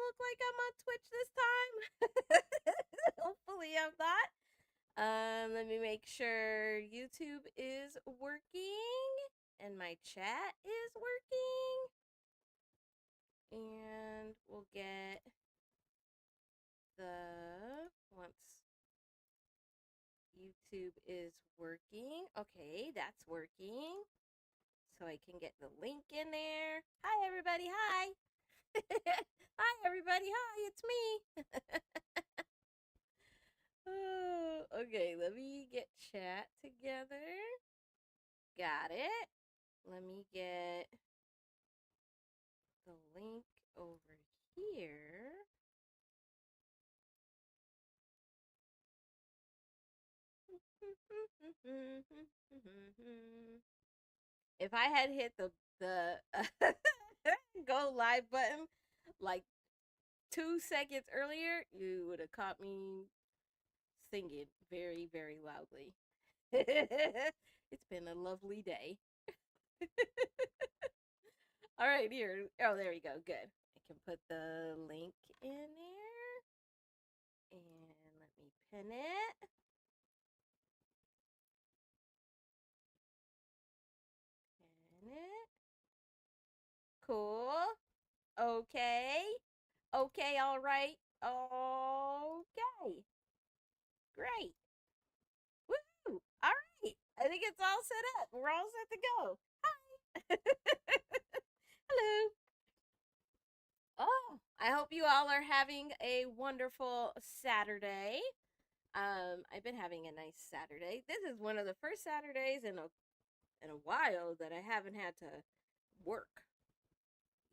look like I'm on Twitch this time. Hopefully I'm not. Let me make sure YouTube is working and my chat is working. And we'll get once YouTube is working. Okay, that's working. So I can get the link in there. Hi, everybody. Hi. Hi, everybody. Hi, it's me. Oh, okay, let me get chat together. Got it. Let me get the link over here. If I had hit the go live button like 2 seconds earlier, you would have caught me singing very, very loudly. It's been a lovely day. All right, here. Oh, there we go. Good. I can put the link in there. And let me pin it. Pin it. Cool. Okay. Okay, all right. Okay. Great. Woo! All right. I think it's all set up. We're all set to go. Hi. Hello. Oh, I hope you all are having a wonderful Saturday. I've been having a nice Saturday. This is one of the first Saturdays in a while that I haven't had to work.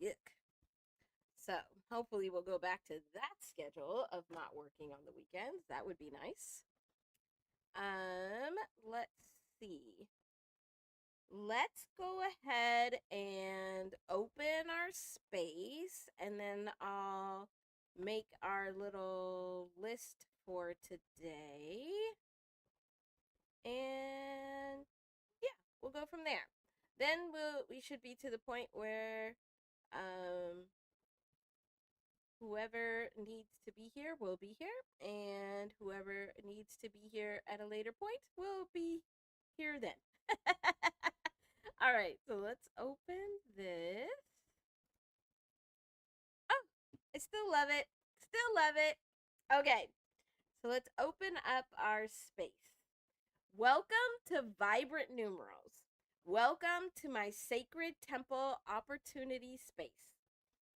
Yuck. So hopefully we'll go back to that schedule of not working on the weekends. That would be nice. Let's see. Let's go ahead and open our space, and then I'll make our little list for today. And yeah, we'll go from there. Then we should be to the point where whoever needs to be here will be here, and whoever needs to be here at a later point will be here then. All right, so let's open this. Oh, I still love it. Still love it. Okay, so let's open up our space. Welcome to Vibrant Numerals. Welcome to my sacred temple opportunity space.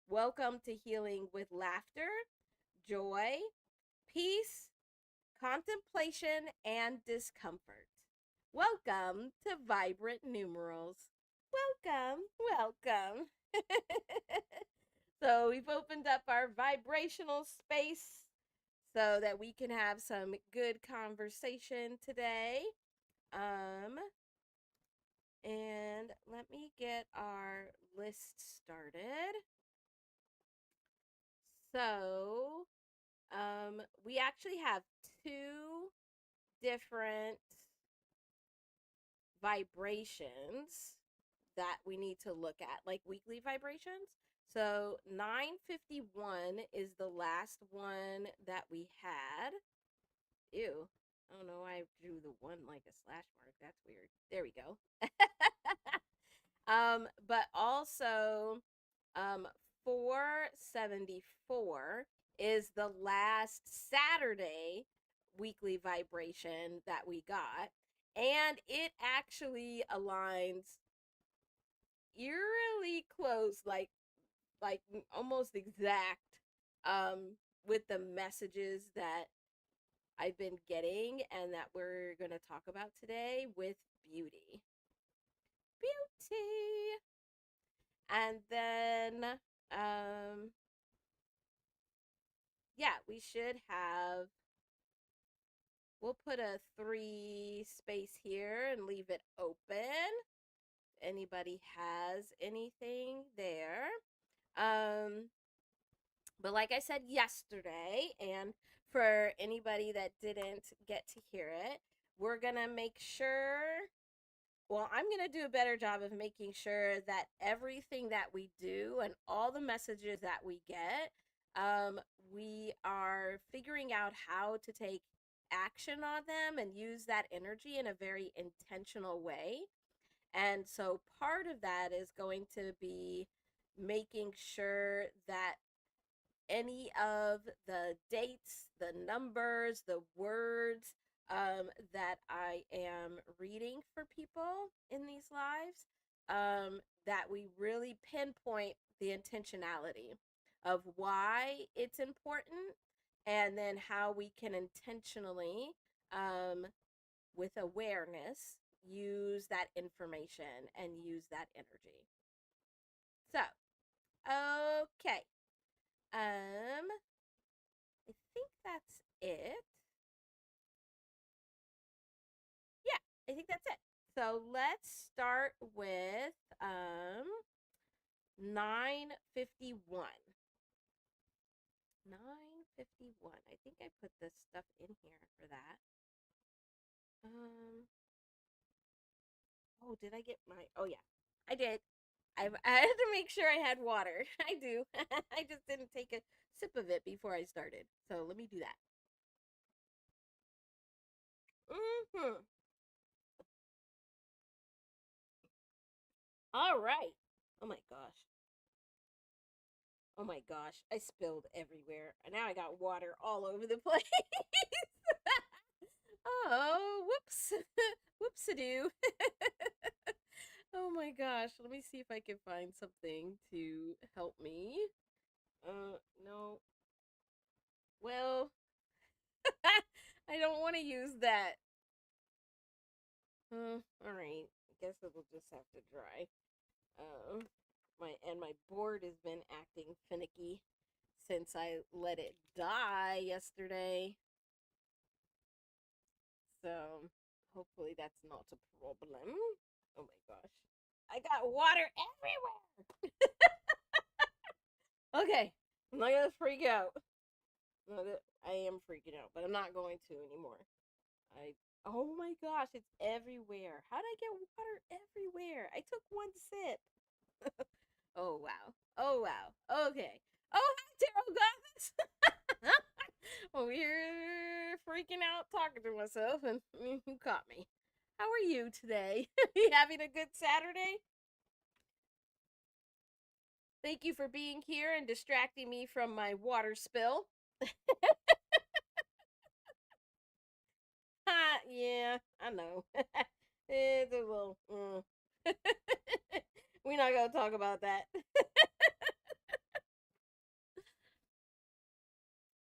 Welcome to healing with laughter, joy, peace, contemplation, and discomfort. Welcome to Vibrant Numerals. Welcome, welcome. So we've opened up our vibrational space so that we can have some good conversation today. And let me get our list started. So, we actually have two different vibrations that we need to look at, like weekly vibrations. So 951 is the last one that we had. Ew. I don't know why I drew the one like a slash mark. That's weird. There we go. But also 474 is the last Saturday weekly vibration that we got, and it actually aligns eerily close, like almost exact, with the messages that I've been getting and that we're going to talk about today with beauty. Beauty. And then, yeah, we should have, we'll put a 3 space here and leave it open. Anybody has anything there. But like I said yesterday, and for anybody that didn't get to hear it, we're going to make sure, well, I'm going to do a better job of making sure that everything that we do and all the messages that we get We are figuring out how to take action on them and use that energy in a very intentional way. And so part of that is going to be making sure that any of the dates, the numbers, the words that I am reading for people in these lives, that we really pinpoint the intentionality of why it's important, and then how we can intentionally, um, with awareness, use that information and use that energy. So, okay. I think that's it. Yeah, I think that's it. So let's start with 951. 951. I think I put this stuff in here for that. Um oh, did I get my Oh yeah. I did. I had to make sure I had water. I do. I just didn't take a sip of it before I started. So let me do that. Mhm. All right. Oh my gosh. Oh my gosh, I spilled everywhere. Now I got water all over the place. Oh, whoops. Whoopsie-doo. Oh my gosh, let me see if I can find something to help me. No. Well, I don't want to use that. All right. I guess it'll just have to dry. My board has been acting finicky since I let it die yesterday. So hopefully that's not a problem. Oh my gosh. I got water everywhere. Okay. I'm not gonna freak out. I am freaking out, but I'm not going to anymore. I Oh my gosh, it's everywhere. How did I get water everywhere? I took one sip. Oh wow. Oh wow. Okay. Oh hi tarot goddess. Over here freaking out talking to myself, and you caught me. How are you today? You having a good Saturday? Thank you for being here and distracting me from my water spill. Yeah, I know. It's a little. We're not gonna talk about that.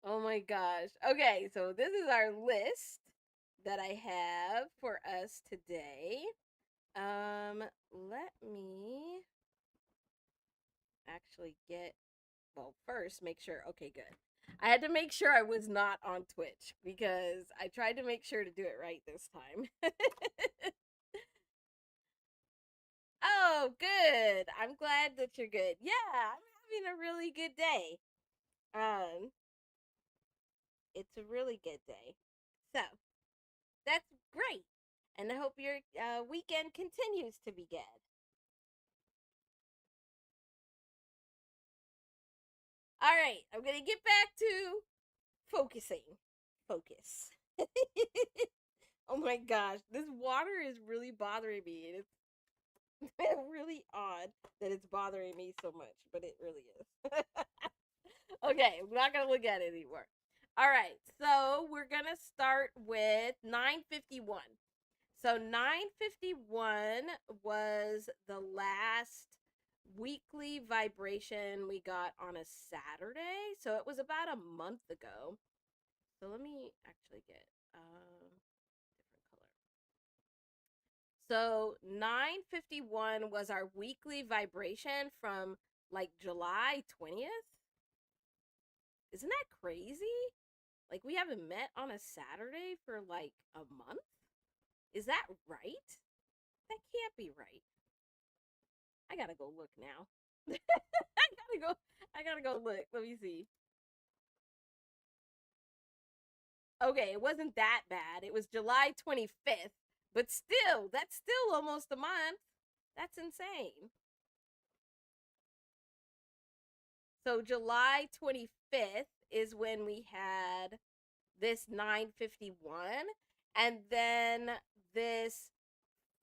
Oh my gosh. Okay, so this is our list that I have for us today. Let me actually get, well, first make sure, okay, good. I had to make sure I was not on Twitch because I tried to make sure to do it right this time. Oh, good. I'm glad that you're good. Yeah, I'm having a really good day. Um, it's a really good day. So, that's great. And I hope your weekend continues to be good. All right, I'm going to get back to focusing. Focus. Oh my gosh, this water is really bothering me. And it's really odd that it's bothering me so much, but it really is. Okay, I'm not going to look at it anymore. All right, so we're going to start with 951. So 951 was the last weekly vibration we got on a Saturday. So it was about a month ago. So let me actually get different color. So 951 was our weekly vibration from like July 20th. Isn't that crazy? Like we haven't met on a Saturday for like a month? Is that right? That can't be right. I gotta go look now. I gotta go look. Let me see. Okay, it wasn't that bad. It was July 25th, but still, that's still almost a month. That's insane. So July 25th is when we had this 951, and then this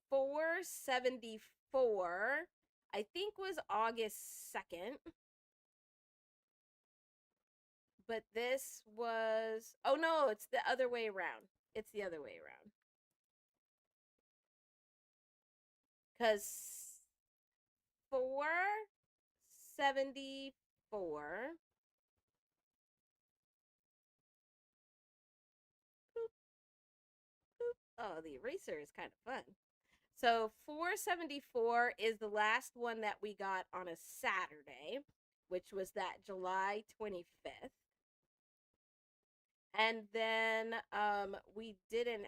474, I think was August 2nd. But this was, oh no, it's the other way around. It's the other way around. Because 474. Oh, the eraser is kind of fun. So 474 is the last one that we got on a Saturday, which was that July 25th. And then we didn't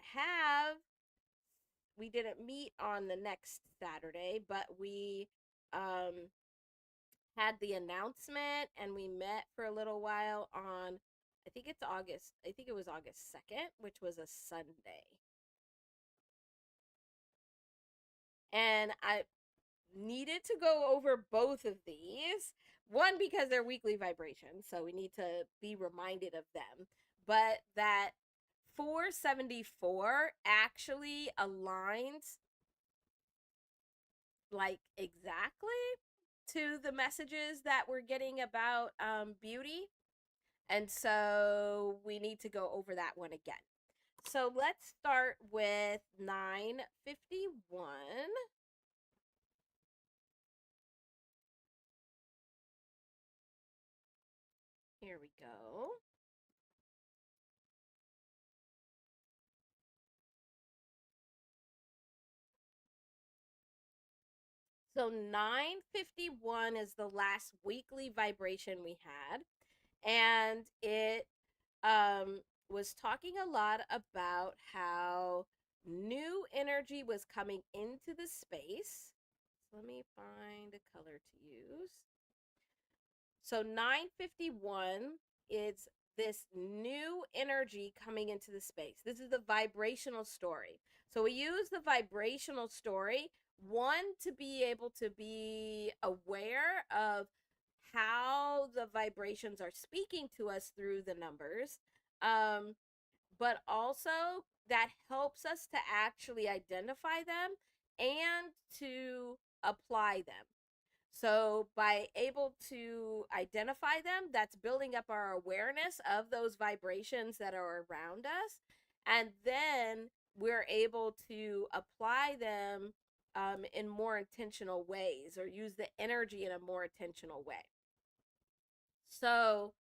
meet on the next Saturday, but we had the announcement and we met for a little while on, I think it was August 2nd, which was a Sunday. And I needed to go over both of these. One, because they're weekly vibrations, so we need to be reminded of them. But that 474 actually aligns like exactly to the messages that we're getting about beauty. And so we need to go over that one again. So let's start with 951. Here we go. So 951 is the last weekly vibration we had. And it was talking a lot about how new energy was coming into the space. So let me find a color to use. So 951 is this new energy coming into the space. This is the vibrational story. So we use the vibrational story, one, to be able to be aware of how the vibrations are speaking to us through the numbers, but also that helps us to actually identify them and to apply them. So by able to identify them, that's building up our awareness of those vibrations that are around us. And then we're able to apply them in more intentional ways, or use the energy in a more intentional way. So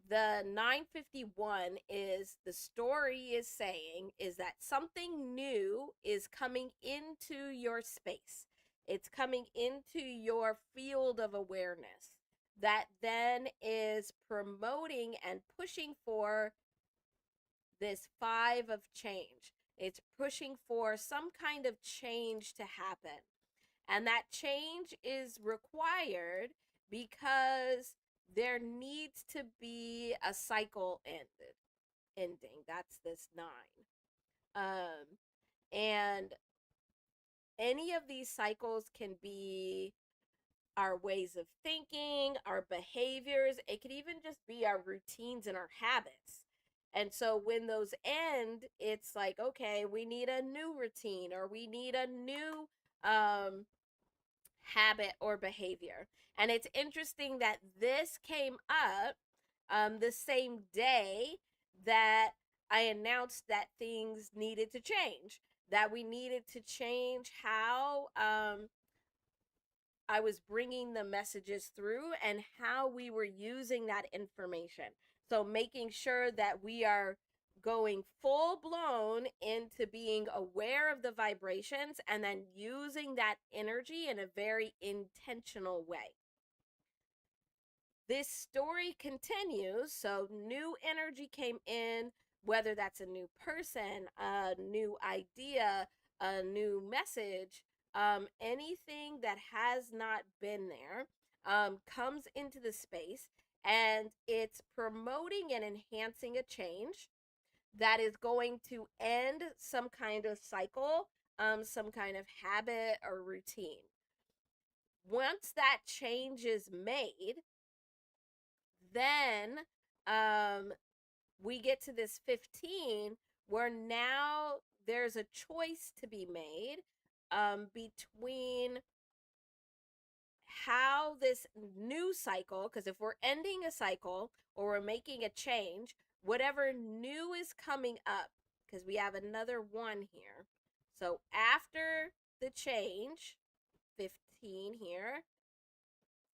the 951 is, the story is saying is that something new is coming into your space. It's coming into your field of awareness that then is promoting and pushing for this 5 of change. It's pushing for some kind of change to happen. And that change is required because there needs to be a cycle ending. That's this 9. And any of these cycles can be our ways of thinking, our behaviors. It could even just be our routines and our habits. And so when those end, it's like, okay, we need a new routine, or we need a new habit or behavior. And it's interesting that this came up the same day that I announced that things needed to change, that we needed to change how I was bringing the messages through and how we were using that information. So making sure that we are going full blown into being aware of the vibrations and then using that energy in a very intentional way. This story continues. So new energy came in, whether that's a new person, a new idea, a new message, anything that has not been there comes into the space, and it's promoting and enhancing a change that is going to end some kind of cycle, some kind of habit or routine. Once that change is made, then we get to this 15 where now there's a choice to be made between how this new cycle, because if we're ending a cycle or we're making a change, whatever new is coming up, because we have another one here. So after the change, 15 here,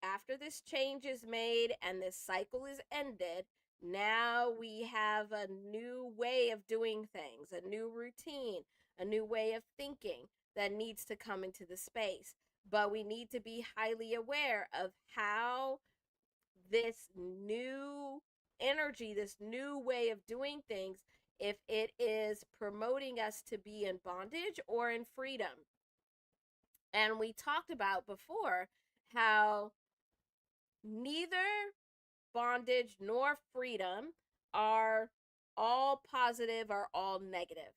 after this change is made and this cycle is ended, now we have a new way of doing things, a new routine, a new way of thinking that needs to come into the space. But we need to be highly aware of how this new energy, this new way of doing things, if it is promoting us to be in bondage or in freedom. And we talked about before how neither bondage nor freedom are all positive or all negative.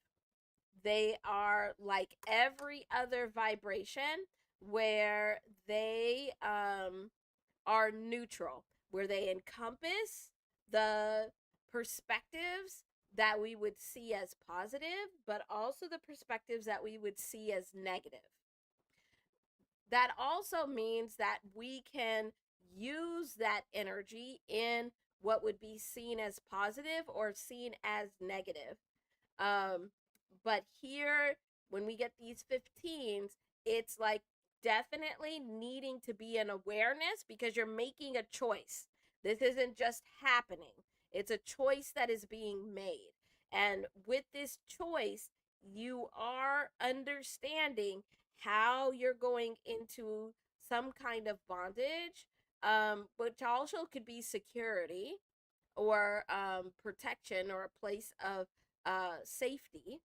They are like every other vibration where they are neutral, where they encompass the perspectives that we would see as positive, but also the perspectives that we would see as negative. That also means that we can use that energy in what would be seen as positive or seen as negative. Um, but here, when we get these 15s, it's like definitely needing to be an awareness because you're making a choice. This isn't just happening, it's a choice that is being made. And with this choice, you are understanding how you're going into some kind of bondage, which also could be security or protection or a place of safety,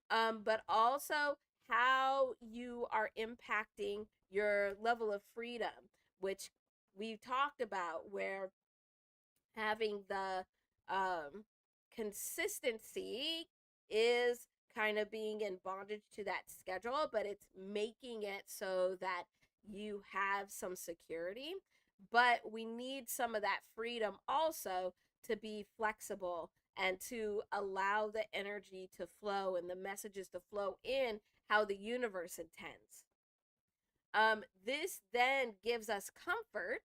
but also how you are impacting your level of freedom, which we talked about, where having the consistency is kind of being in bondage to that schedule, but it's making it so that you have some security. But we need some of that freedom also to be flexible and to allow the energy to flow and the messages to flow in how the universe intends. This then gives us comfort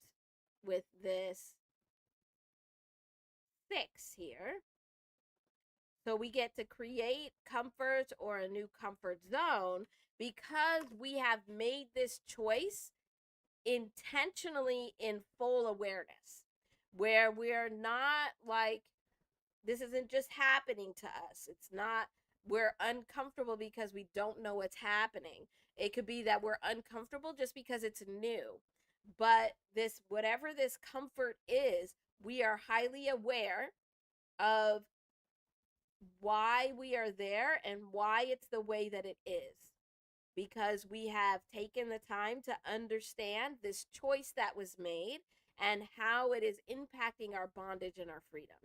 with this 6 here. So we get to create comfort or a new comfort zone because we have made this choice intentionally in full awareness, where we're not like, this isn't just happening to us. It's not, we're uncomfortable because we don't know what's happening. It could be that we're uncomfortable just because it's new. But this, whatever this comfort is, we are highly aware of why we are there and why it's the way that it is. Because we have taken the time to understand this choice that was made and how it is impacting our bondage and our freedom.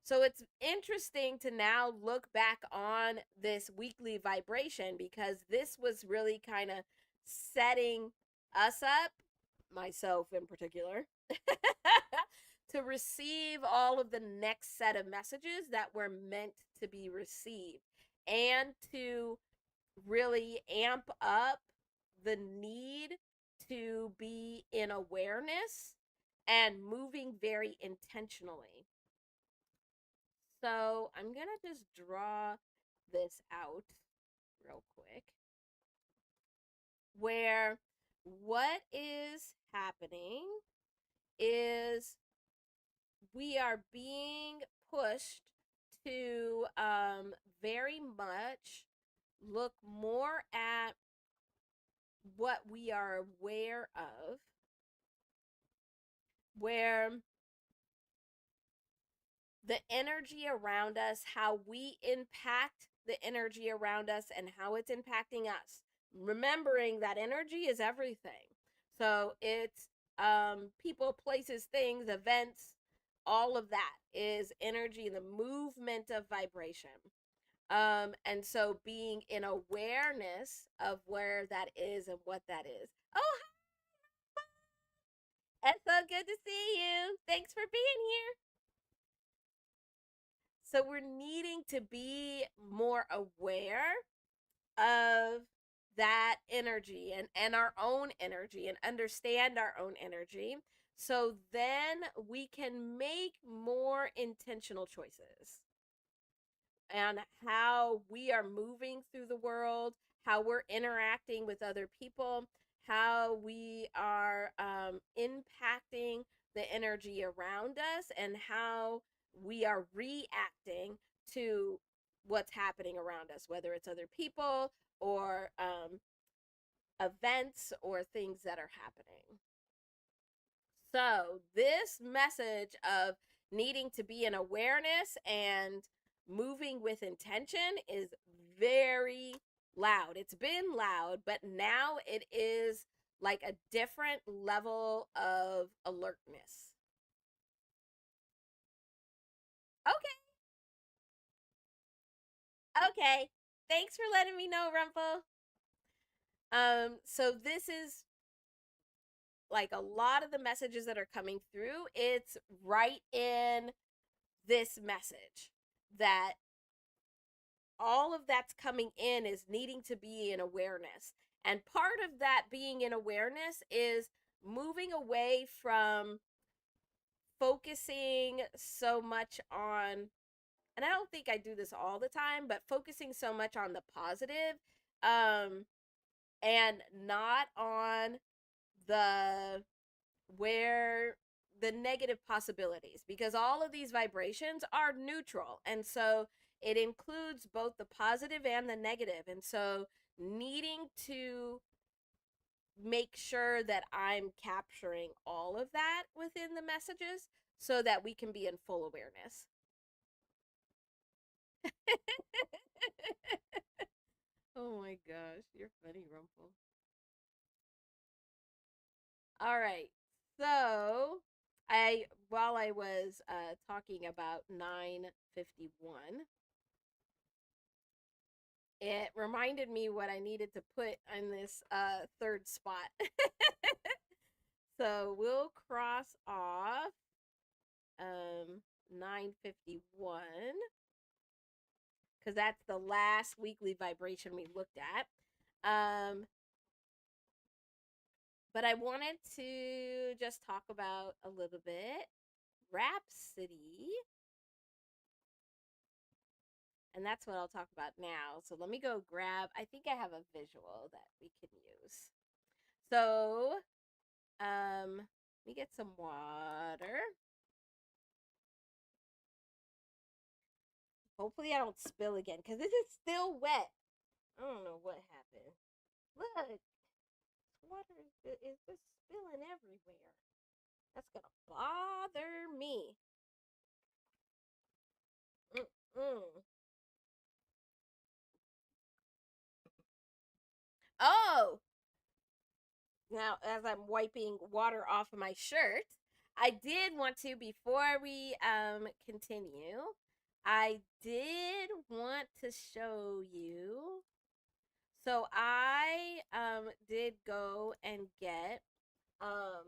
So it's interesting to now look back on this weekly vibration because this was really kind of setting us up, myself in particular, to receive all of the next set of messages that were meant to be received and to really amp up the need to be in awareness and moving very intentionally. So I'm going to just draw this out real quick, where what is happening is we are being pushed to very much look more at what we are aware of, where the energy around us, how we impact the energy around us, and how it's impacting us. Remembering that energy is everything. So it's people, places, things, events, all of that is energy, the movement of vibration. And so being in awareness of where that is and what that is. Oh, It's so good to see you. Thanks for being here. So we're needing to be more aware of that energy and our own energy and understand our own energy. So then we can make more intentional choices and how we are moving through the world, how we're interacting with other people, how we are impacting the energy around us, and how we are reacting to what's happening around us, whether it's other people or events or things that are happening. So, this message of needing to be in awareness and moving with intention is very loud. It's been loud, but now it is like a different level of alertness. Okay, okay. Thanks for letting me know, Rumpel. So this is like a lot of the messages that are coming through. It's right in this message that all of that's coming in is needing to be in awareness. And part of that being in awareness is moving away from focusing so much on, and I don't think I do this all the time, but focusing so much on the positive, and not on the where the negative possibilities, because all of these vibrations are neutral, and so it includes both the positive and the negative. And so needing to make sure that I'm capturing all of that within the messages so that we can be in full awareness. Oh my gosh, you're funny, Rumpel. All right. So, while I was talking about 951, it reminded me what I needed to put on this third spot. So, we'll cross off 951 cuz that's the last weekly vibration we looked at. But I wanted to just talk about a little bit Rhapsody. And that's what I'll talk about now. So let me go grab, I think I have a visual that we can use. So, let me get some water. Hopefully I don't spill again because this is still wet. I don't know what happened. Look, water is just spilling everywhere. That's gonna bother me. Mm-mm. Oh, now as I'm wiping water off of my shirt, I did want to, before we continue, I did want to show you. So I did go and get a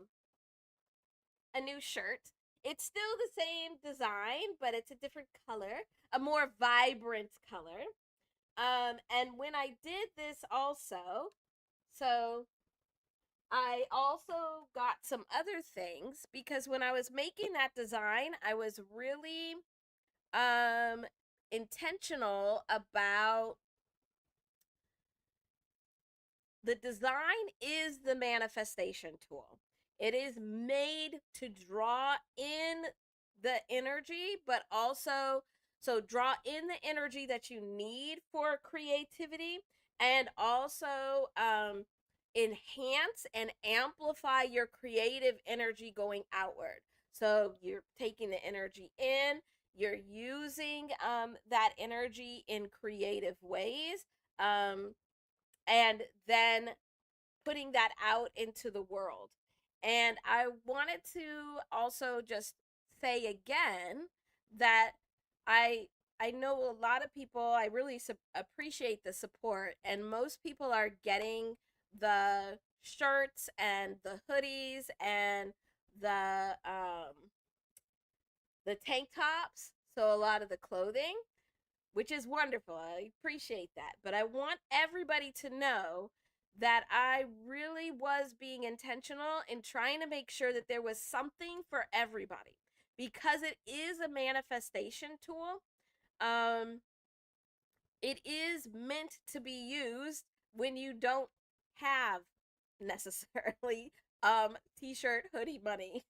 new shirt. It's still the same design, but it's a different color, a more vibrant color. And when I did this also, so I also got some other things because when I was making that design, I was really um intentional about the design is the manifestation tool. It is made to draw in the energy, but also so draw in the energy that you need for creativity, and also enhance and amplify your creative energy going outward. So you're taking the energy in, you're using that energy in creative ways. And then putting that out into the world. And I wanted to also just say again that I I know a lot of people, I really appreciate the support, and most people are getting the shirts and the hoodies and the tank tops, so a lot of the clothing, which is wonderful. I appreciate that. But I want everybody to know that I really was being intentional in trying to make sure that there was something for everybody, because it is a manifestation tool. Um, it is meant to be used when you don't have necessarily t-shirt hoodie money.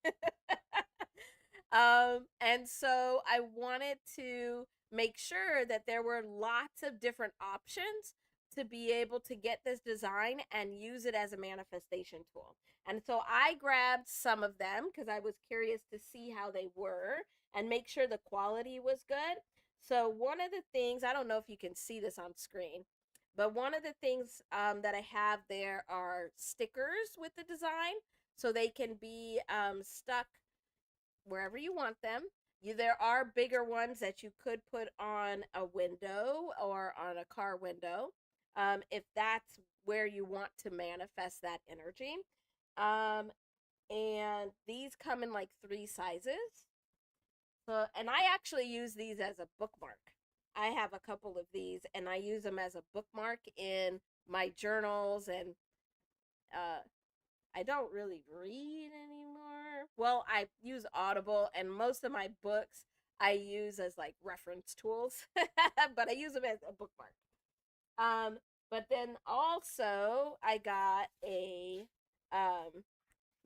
And so I wanted to make sure that there were lots of different options to be able to get this design and use it as a manifestation tool. And so I grabbed some of them because I was curious to see how they were and make sure the quality was good. So one of the things, I don't know if you can see this on screen, but one of the things that I have there are stickers with the design, so they can be stuck wherever you want them. There are bigger ones that you could put on a window or on a car window, if that's where you want to manifest that energy. And these come in like 3 sizes. So, and I actually use these as a bookmark. I have a couple of these, and I use them as a bookmark in my journals. And I don't really read anymore. Well, I use Audible, and most of my books I use as like reference tools, but I use them as a bookmark. Um, but then also I got a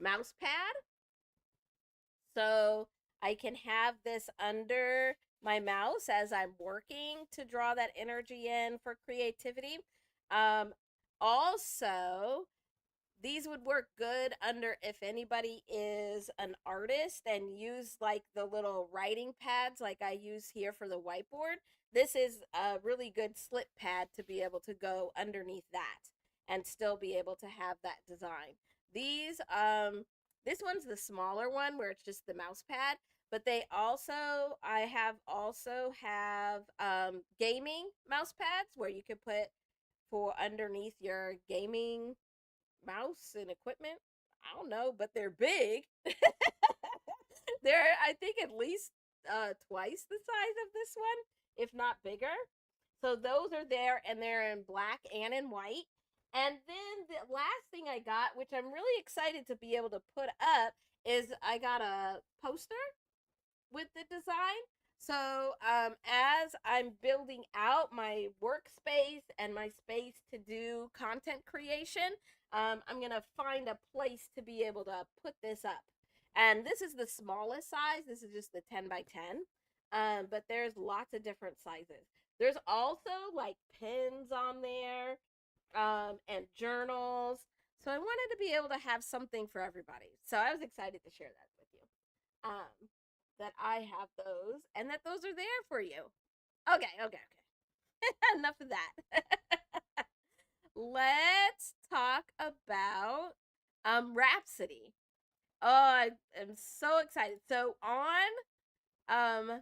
mouse pad, so I can have this under my mouse as I'm working to draw that energy in for creativity. Um, Also, these would work good under if anybody is an artist and use like the little writing pads like I use here for the whiteboard. This is a really good slip pad to be able to go underneath that and still be able to have that design. These this one's the smaller one where it's just the mouse pad, but they also have gaming mouse pads where you could put for underneath your gaming mouse and equipment. I don't know, but they're big. They're, I think, at least twice the size of this one, if not bigger. So those are there, and they're in black and in white. And then the last thing I got, which I'm really excited to be able to put up, is I got a poster with the design. So as I'm building out my workspace and my space to do content creation, I'm going to find a place to be able to put this up. And this is the smallest size. This is just the 10 by 10. But there's lots of different sizes. There's also like pens on there, and journals. So I wanted to be able to have something for everybody. So I was excited to share that with you. That I have those and that those are there for you. Okay, okay, okay. Enough of that. Let's talk about Rhapsody. Oh, I am so excited. So on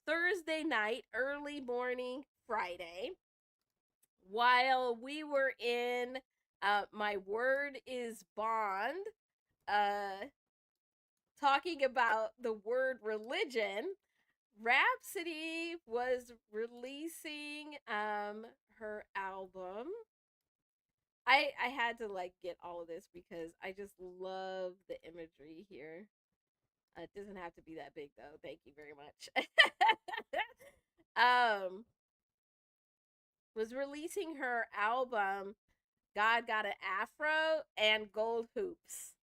Thursday night, early morning Friday, while we were in My Word is Bond, talking about the word religion, Rhapsody was releasing her album. I had to like get all of this because I just love the imagery here. It doesn't have to be that big though. Thank you very much. um was releasing her album God Got an Afro and Gold Hoops.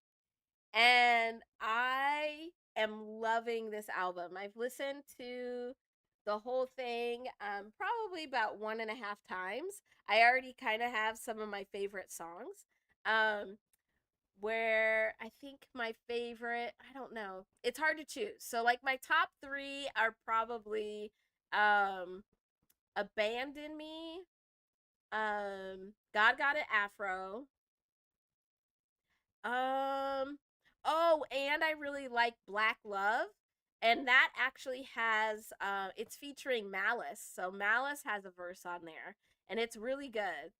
And I am loving this album. I've listened to the whole thing probably about 1.5 times. I already kind of have some of my favorite songs. Where I think my favorite, I don't know, it's hard to choose. So, like, my top 3 are probably Abandon Me, God Got an Afro, oh, and I really like Black Love. And that actually has it's featuring Malice. So Malice has a verse on there and it's really good.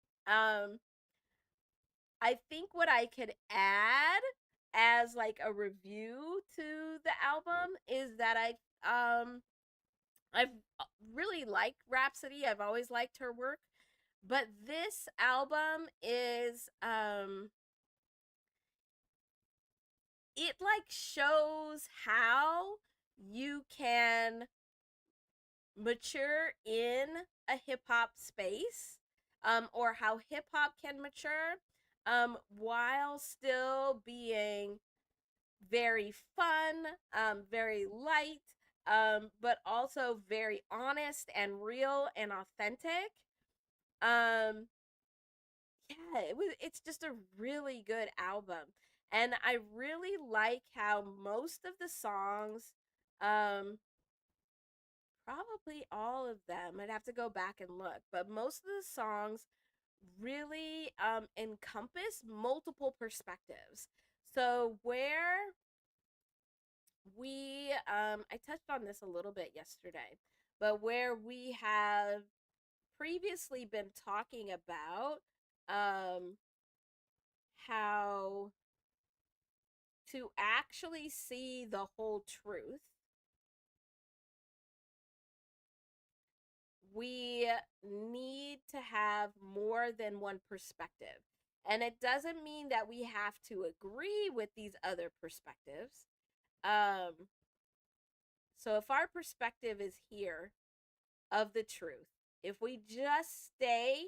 I think what I could add as like a review to the album is that I've really liked Rhapsody. I've always liked her work, but this album is it like shows how you can mature in a hip hop space, or how hip hop can mature, while still being very fun, very light, but also very honest and real and authentic. Um, yeah, it's just a really good album. And I really like how most of the songs, um, probably all of them, I'd have to go back and look, but most of the songs really encompass multiple perspectives. So where I touched on this a little bit yesterday, but where we have previously been talking about how to actually see the whole truth, we need to have more than one perspective. And it doesn't mean that we have to agree with these other perspectives. Um, so if our perspective is here of the truth, if we just stay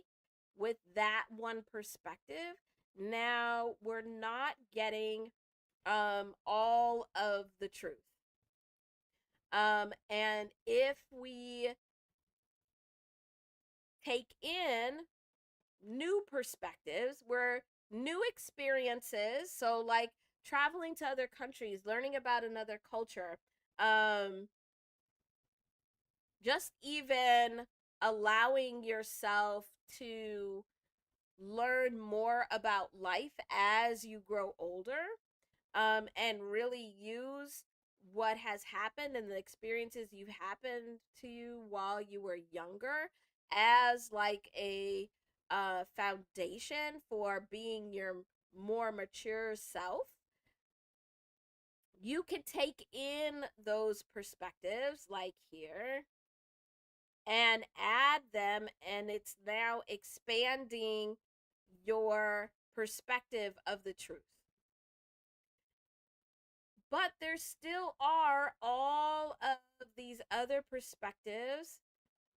with that one perspective, now we're not getting all of the truth. And if we take in new perspectives, where new experiences, so like traveling to other countries, learning about another culture, um, just even allowing yourself to learn more about life as you grow older, and really use what has happened and the experiences you've happened to you while you were younger as like a foundation for being your more mature self. You can take in those perspectives like here and add them, and it's now expanding your perspective of the truth. But there still are all of these other perspectives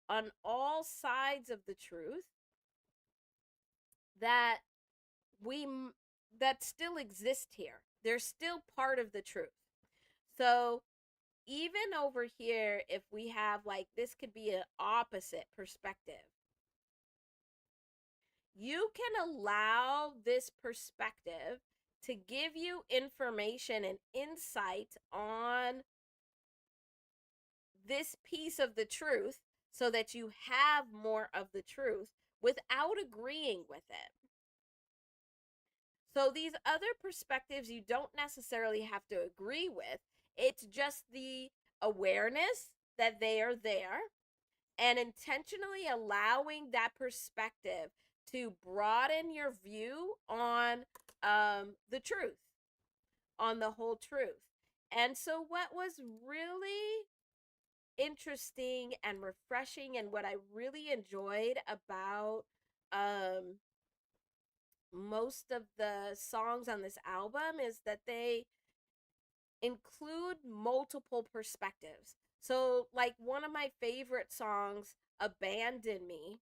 on all sides of the truth that we that still exist here. They're still part of the truth. So even over here, if we have like this could be an opposite perspective, you can allow this perspective to give you information and insight on this piece of the truth so that you have more of the truth without agreeing with it. So these other perspectives you don't necessarily have to agree with. It's just the awareness that they are there and intentionally allowing that perspective to broaden your view on the truth, on the whole truth. And so what was really interesting and refreshing, and what I really enjoyed about most of the songs on this album is that they include multiple perspectives. So, like one of my favorite songs, Abandoned Me,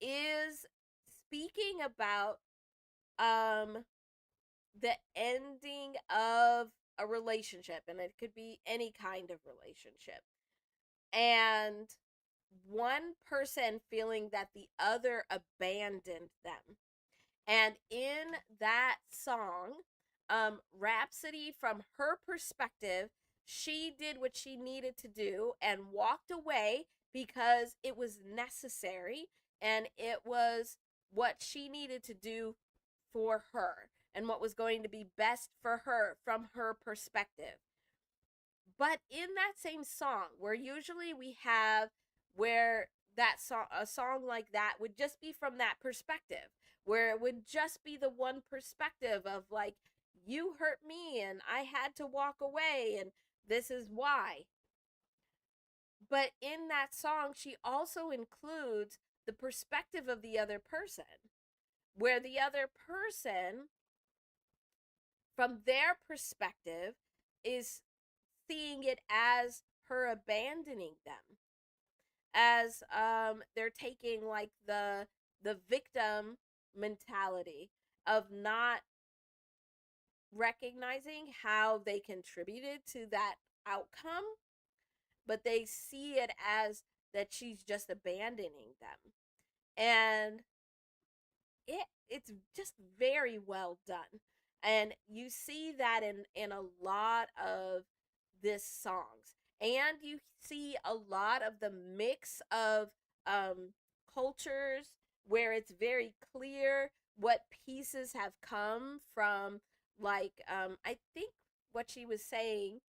is speaking about the ending of a relationship, and it could be any kind of relationship. And one person feeling that the other abandoned them. And in that song, Rhapsody, from her perspective, she did what she needed to do and walked away because it was necessary and it was what she needed to do for her and what was going to be best for her from her perspective. But in that same song, where usually we have where that song, a song like that would just be from that perspective, where it would just be the one perspective of like, you hurt me and I had to walk away and this is why. But in that song, she also includes the perspective of the other person, where the other person, from their perspective, is seeing it as her abandoning them, as they're taking like the victim mentality of not recognizing how they contributed to that outcome, but they see it as that she's just abandoning them. And it's just very well done. And you see that in a lot of this songs. And you see a lot of the mix of cultures where it's very clear what pieces have come from. Like, I think what she was saying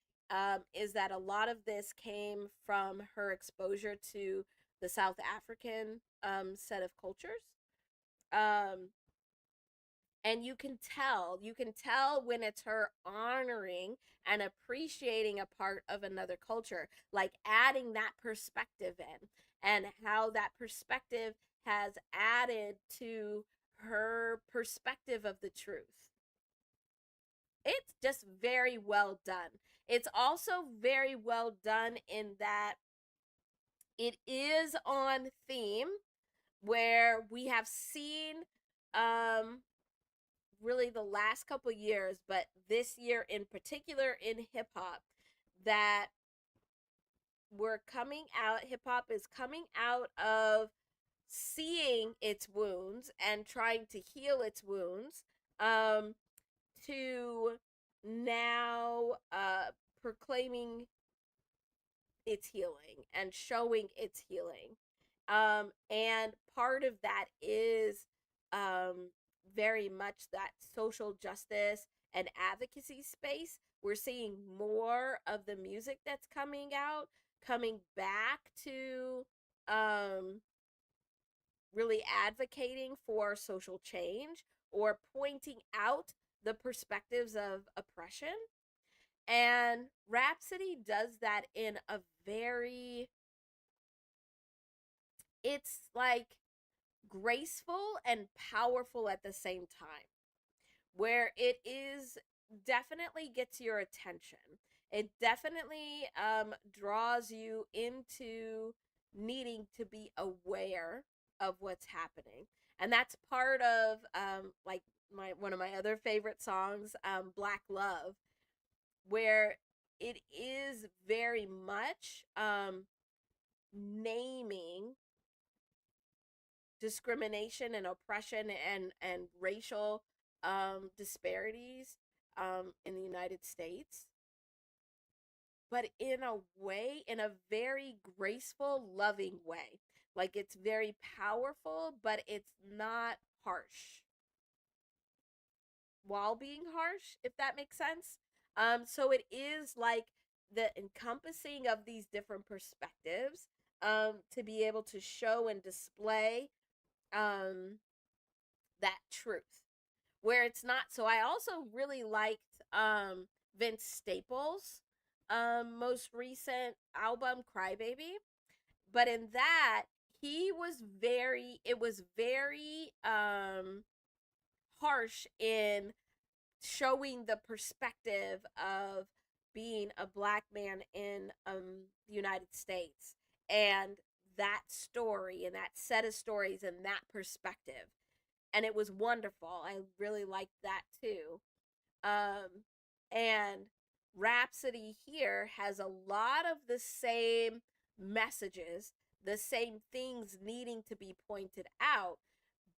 is that a lot of this came from her exposure to the South African set of cultures. Um, and you can tell when it's her honoring and appreciating a part of another culture, like adding that perspective in, and how that perspective has added to her perspective of the truth. It's just very well done. It's also very well done in that it is on theme, where we have seen um really the last couple years, but this year in particular in hip hop, that hip hop is coming out of seeing its wounds and trying to heal its wounds, um, to now proclaiming its healing and showing its healing. And part of that is very much that social justice and advocacy space. We're seeing more of the music that's coming out, coming back to really advocating for social change or pointing out the perspectives of oppression. And Rhapsody does that in a very, it's like graceful and powerful at the same time, where it is definitely gets your attention. It definitely draws you into needing to be aware of what's happening. And that's part of like my one of my other favorite songs, Black Love, where it is very much naming discrimination and oppression and racial disparities in the United States, but in a way, in a very graceful, loving way. Like, it's very powerful, but it's not harsh while being harsh, if that makes sense. So it is like the encompassing of these different perspectives, to be able to show and display um, that truth, where it's not. So I also really liked Vince Staples' most recent album, Crybaby. But in that, it was very harsh in showing the perspective of being a black man in the United States, and that story and that set of stories and that perspective. And it was wonderful. I really liked that too. And Rhapsody here has a lot of the same messages, the same things needing to be pointed out,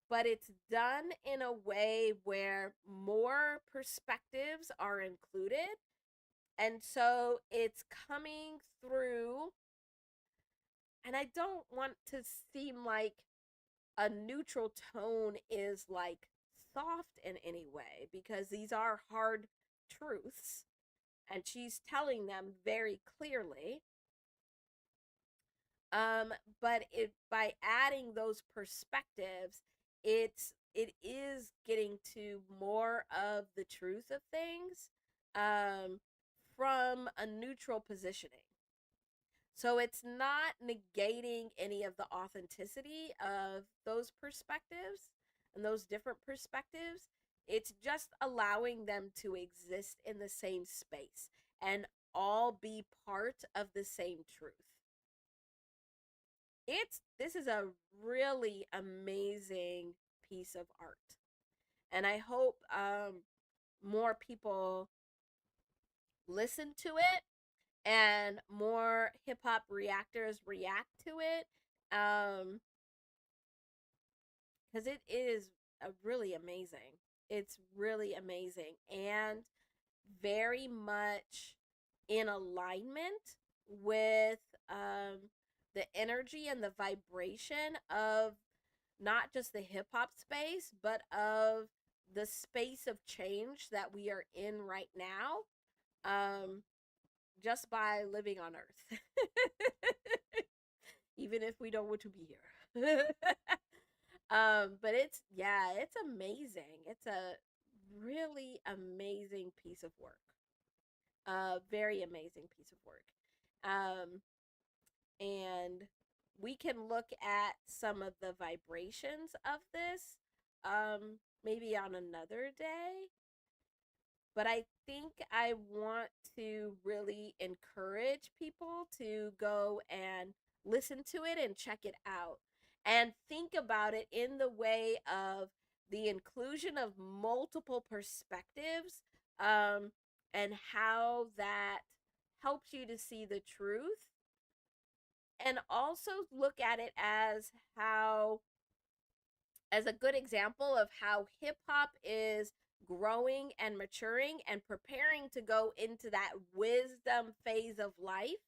but it's done in a way where more perspectives are included. And so it's coming through, and I don't want to seem like a neutral tone is like soft in any way, because these are hard truths and she's telling them very clearly. But by adding those perspectives, it's it is getting to more of the truth of things from a neutral positioning. So it's not negating any of the authenticity of those perspectives and those different perspectives. It's just allowing them to exist in the same space and all be part of the same truth. This is a really amazing piece of art. And I hope more people listen to it and more hip hop reactors react to it, because it is really amazing. It's really amazing and very much in alignment with the energy and the vibration of not just the hip hop space, but of the space of change that we are in right now. Just by living on Earth, even if we don't want to be here. But it's amazing. It's a really amazing piece of work. Very amazing piece of work. And we can look at some of the vibrations of this maybe on another day. But I think I want to really encourage people to go and listen to it and check it out and think about it in the way of the inclusion of multiple perspectives, and how that helps you to see the truth, and also look at it as a good example of how hip hop is growing and maturing and preparing to go into that wisdom phase of life,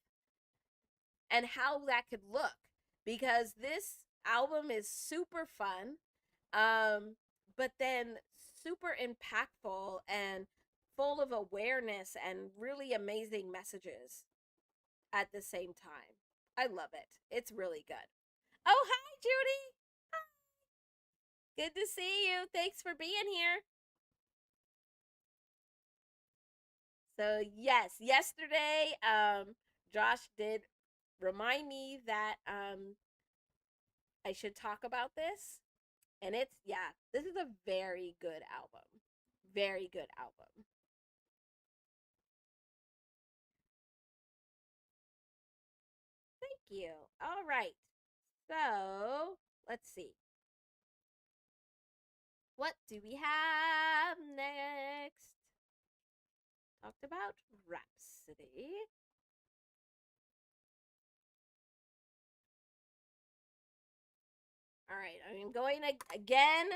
and how that could look, because this album is super fun, but then super impactful and full of awareness and really amazing messages at the same time. I love it. It's really good. Oh, hi, Judy. Good to see you. Thanks for being here. So, yes, yesterday, Josh did remind me that I should talk about this. And this is a very good album. Very good album. Thank you. All right. So, let's see. What do we have next? Talked about Rhapsody. All right, I'm going again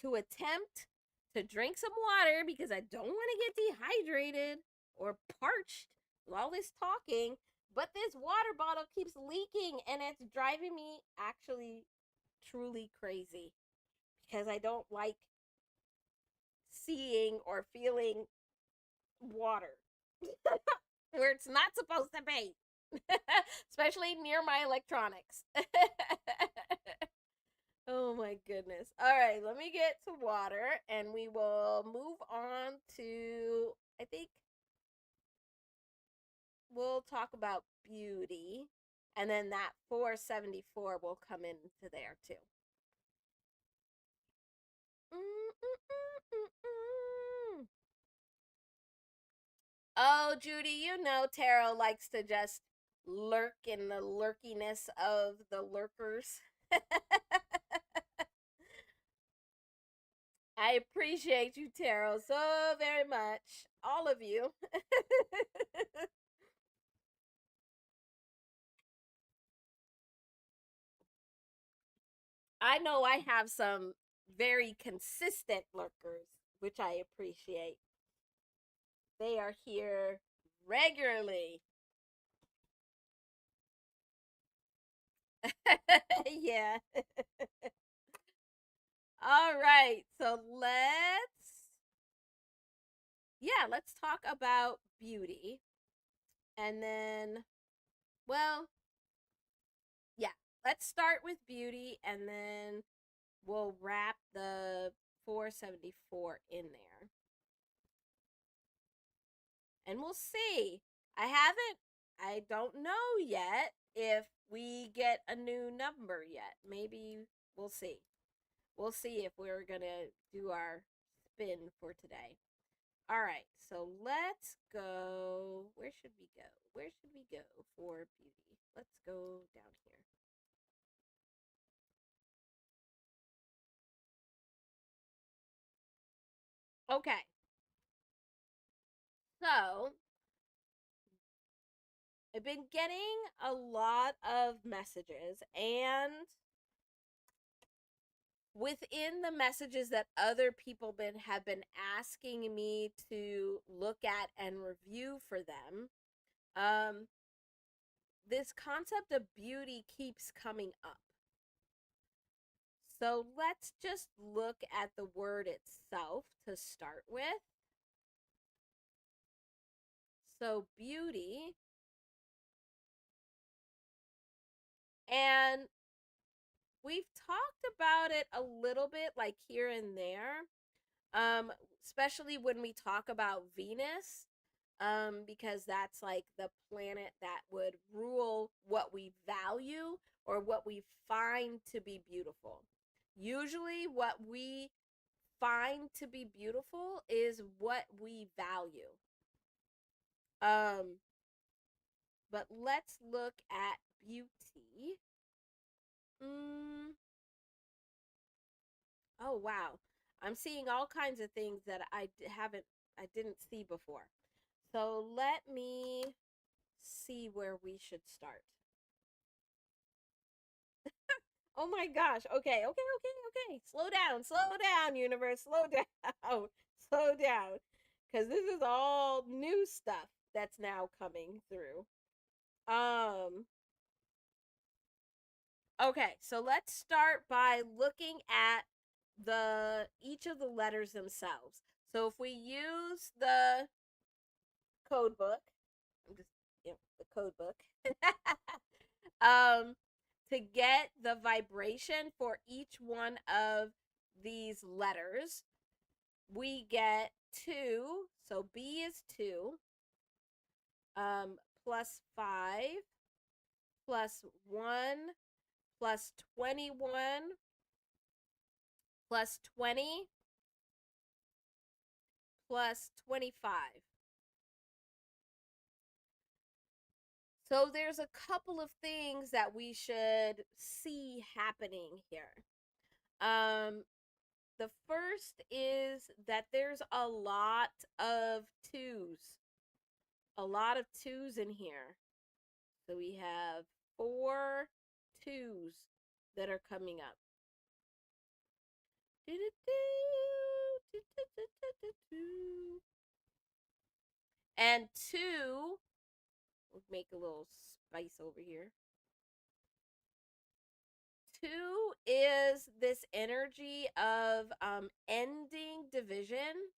to attempt to drink some water because I don't want to get dehydrated or parched with all this talking. But this water bottle keeps leaking and it's driving me actually truly crazy because I don't like seeing or feeling water where it's not supposed to be, especially near my electronics. Oh my goodness. All right, let me get to water and we will move on to, I think we'll talk about beauty, and then that 474 will come into there too. Oh, Judy, you know Tarot likes to just lurk in the lurkiness of the lurkers. I appreciate you, Tarot, so very much. All of you. I know I have some very consistent lurkers, which I appreciate. They are here regularly. Yeah. All right. So let's talk about beauty. And then, well, yeah, let's start with beauty and then we'll wrap the 474 in there. And we'll see. I don't know yet if we get a new number yet. Maybe we'll see. We'll see if we're going to do our spin for today. All right, so let's go. Where should we go? Where should we go for beauty? Let's go down here. Okay. So, I've been getting a lot of messages, and within the messages that other people have been asking me to look at and review for them, this concept of beauty keeps coming up. So let's just look at the word itself to start with. So beauty, and we've talked about it a little bit, like here and there, especially when we talk about Venus, because that's like the planet that would rule what we value or what we find to be beautiful. Usually, what we find to be beautiful is what we value. But let's look at beauty. Oh wow, I'm seeing all kinds of things that I didn't see before. So let me see where we should start. Oh my gosh. Okay. Slow down, universe. Slow down. Slow down. Because this is all new stuff that's now coming through. Okay, so let's start by looking at each of the letters themselves. So if we use the code book, I'm just the code book. To get the vibration for each one of these letters, we get 2. So B is 2. Plus 5, plus 1, plus 21, plus 20, plus 25. So there's a couple of things that we should see happening here. The first is that there's a lot of 2s. A lot of 2s in here. So we have 4 2s that are coming up. And 2, we'll make a little spice over here. 2 is this energy of ending division,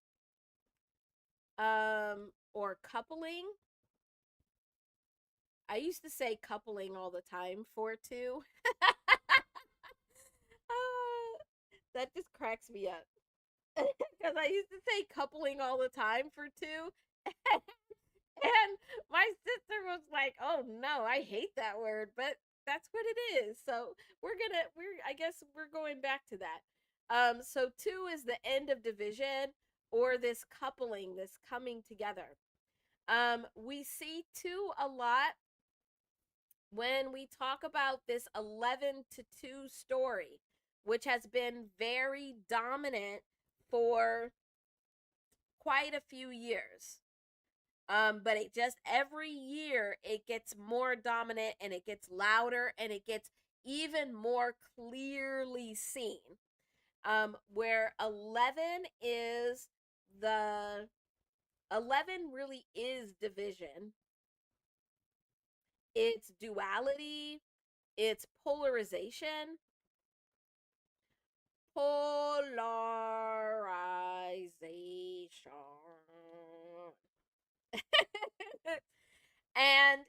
or coupling. I used to say coupling all the time for 2. That just cracks me up. Because I used to say coupling all the time for 2. And my sister was like, "Oh no, I hate that word," but that's what it is. So I guess we're going back to that. So 2 is the end of division, or this coupling, this coming together. We see 2 a lot when we talk about this 11 to 2 story, which has been very dominant for quite a few years. But it just every year it gets more dominant, and it gets louder, and it gets even more clearly seen. Where 11 really is division. It's duality, it's polarization. Polarization. And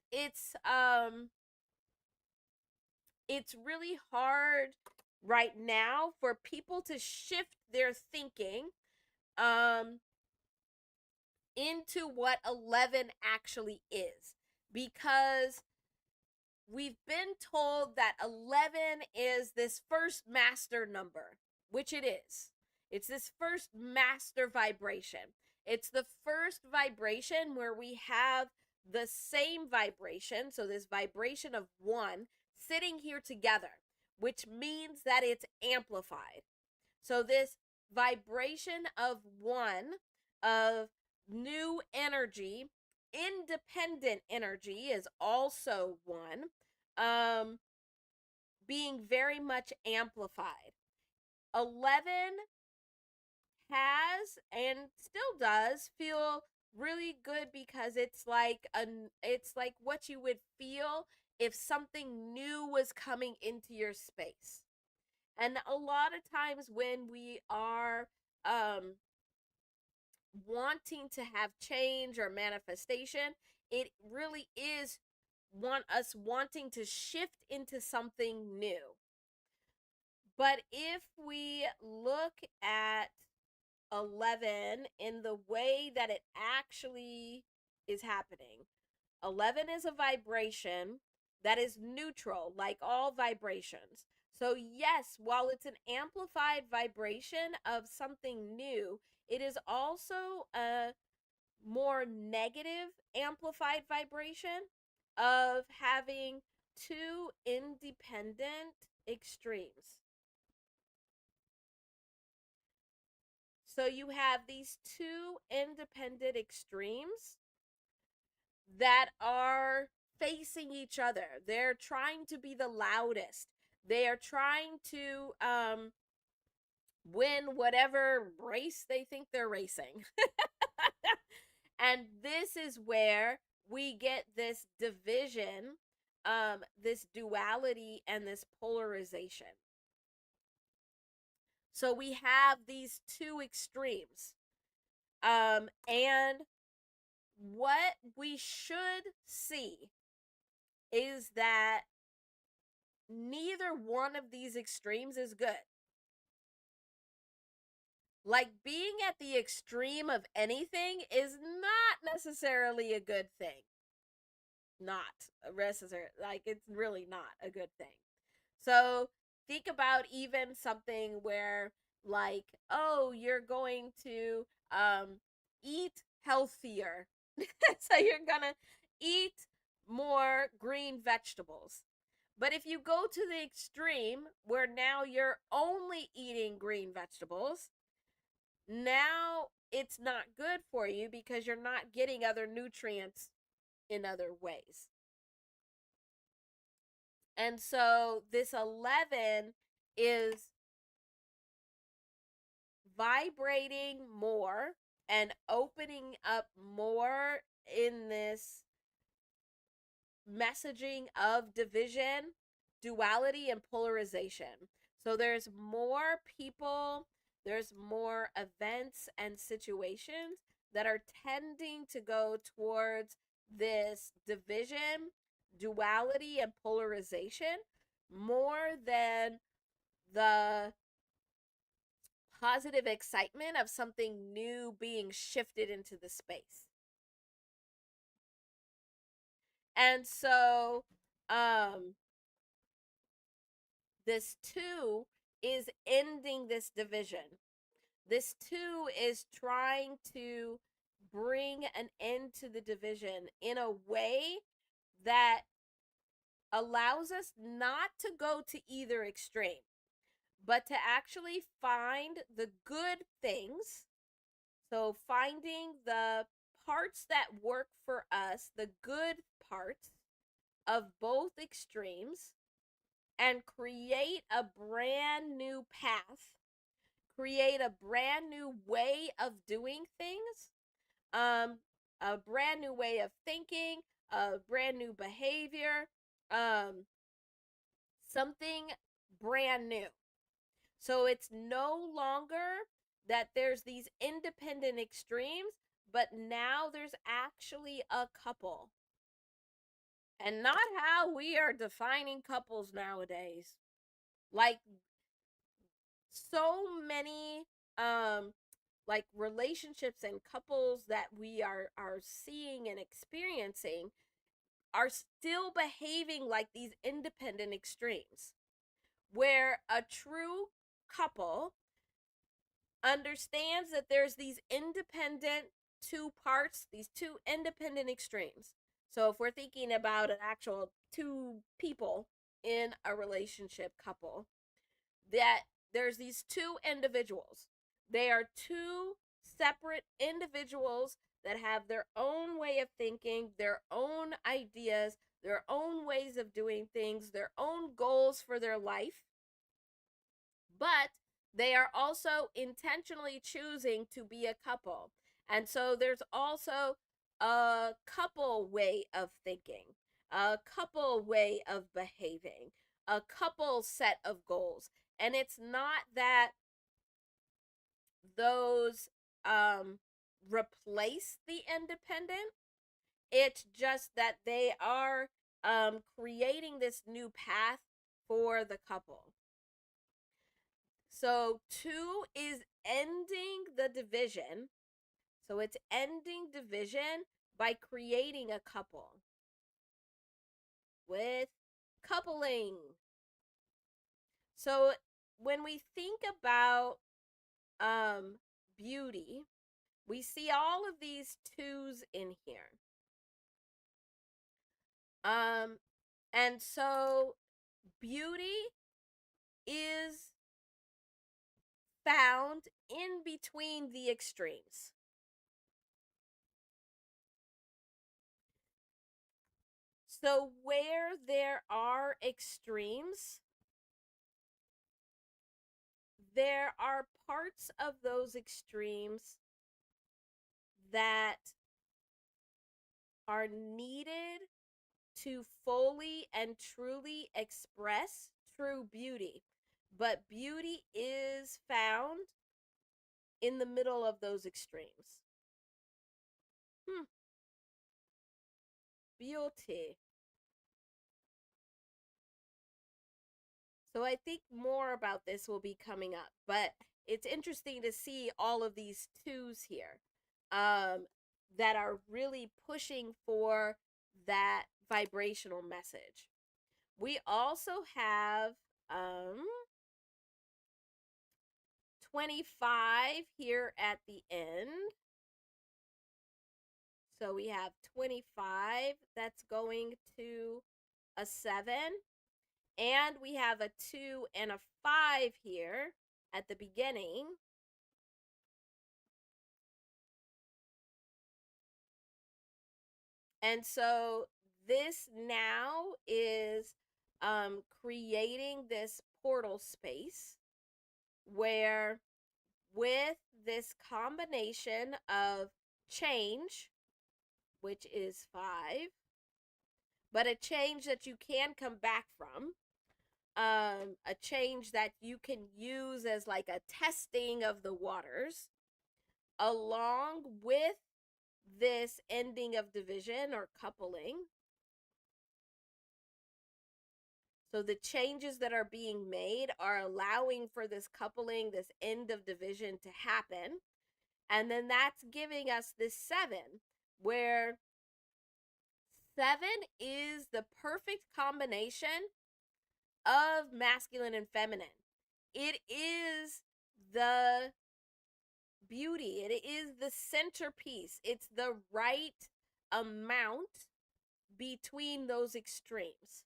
it's really hard right now for people to shift their thinking into what 11 actually is, because we've been told that 11 is this first master number, which it is. It's this first master vibration. It's the first vibration where we have the same vibration, so this vibration of 1 sitting here together, which means that it's amplified. So this vibration of 1, of new energy, independent energy is also 1, being very much amplified. 11 has and still does feel really good because it's like what you would feel if something new was coming into your space. And a lot of times when we are wanting to have change or manifestation, it really is us wanting to shift into something new. But if we look at 11 in the way that it actually is happening, 11 is a vibration that is neutral, like all vibrations. So, yes, while it's an amplified vibration of something new, it is also a more negative amplified vibration of having two independent extremes. So you have these two independent extremes that are facing each other. They're trying to be the loudest. They are trying to win whatever race they think they're racing. And this is where we get this division, this duality, and this polarization. So we have these two extremes. And what we should see is that neither one of these extremes is good. Like, being at the extreme of anything is not necessarily a good thing. Not necessarily. Like, it's really not a good thing. So think about even something where, like, oh, you're going to eat healthier. So you're gonna eat more green vegetables. But if you go to the extreme where now you're only eating green vegetables, now it's not good for you because you're not getting other nutrients in other ways. And so this 11 is vibrating more and opening up more in this messaging of division, duality, and polarization. So there's more people, there's more events and situations that are tending to go towards this division, duality, and polarization more than the positive excitement of something new being shifted into the space. And so this 2 is ending this division. This 2 is trying to bring an end to the division in a way that allows us not to go to either extreme, but to actually find the good things. So finding the parts that work for us, the good parts of both extremes, and create a brand new path, create a brand new way of doing things, a brand new way of thinking, a brand new behavior, something brand new. So it's no longer that there's these independent extremes, but now there's actually a couple. And not how we are defining couples nowadays. Like, so many like relationships and couples that we are seeing and experiencing are still behaving like these independent extremes, where a true couple understands that there's these independent two parts, these two independent extremes. So if we're thinking about an actual two people in a relationship couple, that there's these two individuals. They are two separate individuals that have their own way of thinking, their own ideas, their own ways of doing things, their own goals for their life. But they are also intentionally choosing to be a couple. And so there's also a couple way of thinking, a couple way of behaving, a couple set of goals. And it's not that those replace the independent, it's just that they are creating this new path for the couple. So 2 is ending the division. So it's ending division by creating a couple with coupling. So when we think about beauty, we see all of these 2s in here. And so beauty is found in between the extremes. So where there are extremes, there are parts of those extremes that are needed to fully and truly express true beauty. But beauty is found in the middle of those extremes. Beauty. So I think more about this will be coming up, but it's interesting to see all of these 2s here that are really pushing for that vibrational message. We also have 25 here at the end. So we have 25 that's going to a 7. And we have a 2 and a 5 here at the beginning. And so this now is creating this portal space where, with this combination of change, which is 5, but a change that you can come back from, a change that you can use as like a testing of the waters, along with this ending of division or coupling. So the changes that are being made are allowing for this coupling, this end of division to happen. And then that's giving us this 7, where 7 is the perfect combination of masculine and feminine. It is the beauty. It is the centerpiece. It's the right amount between those extremes.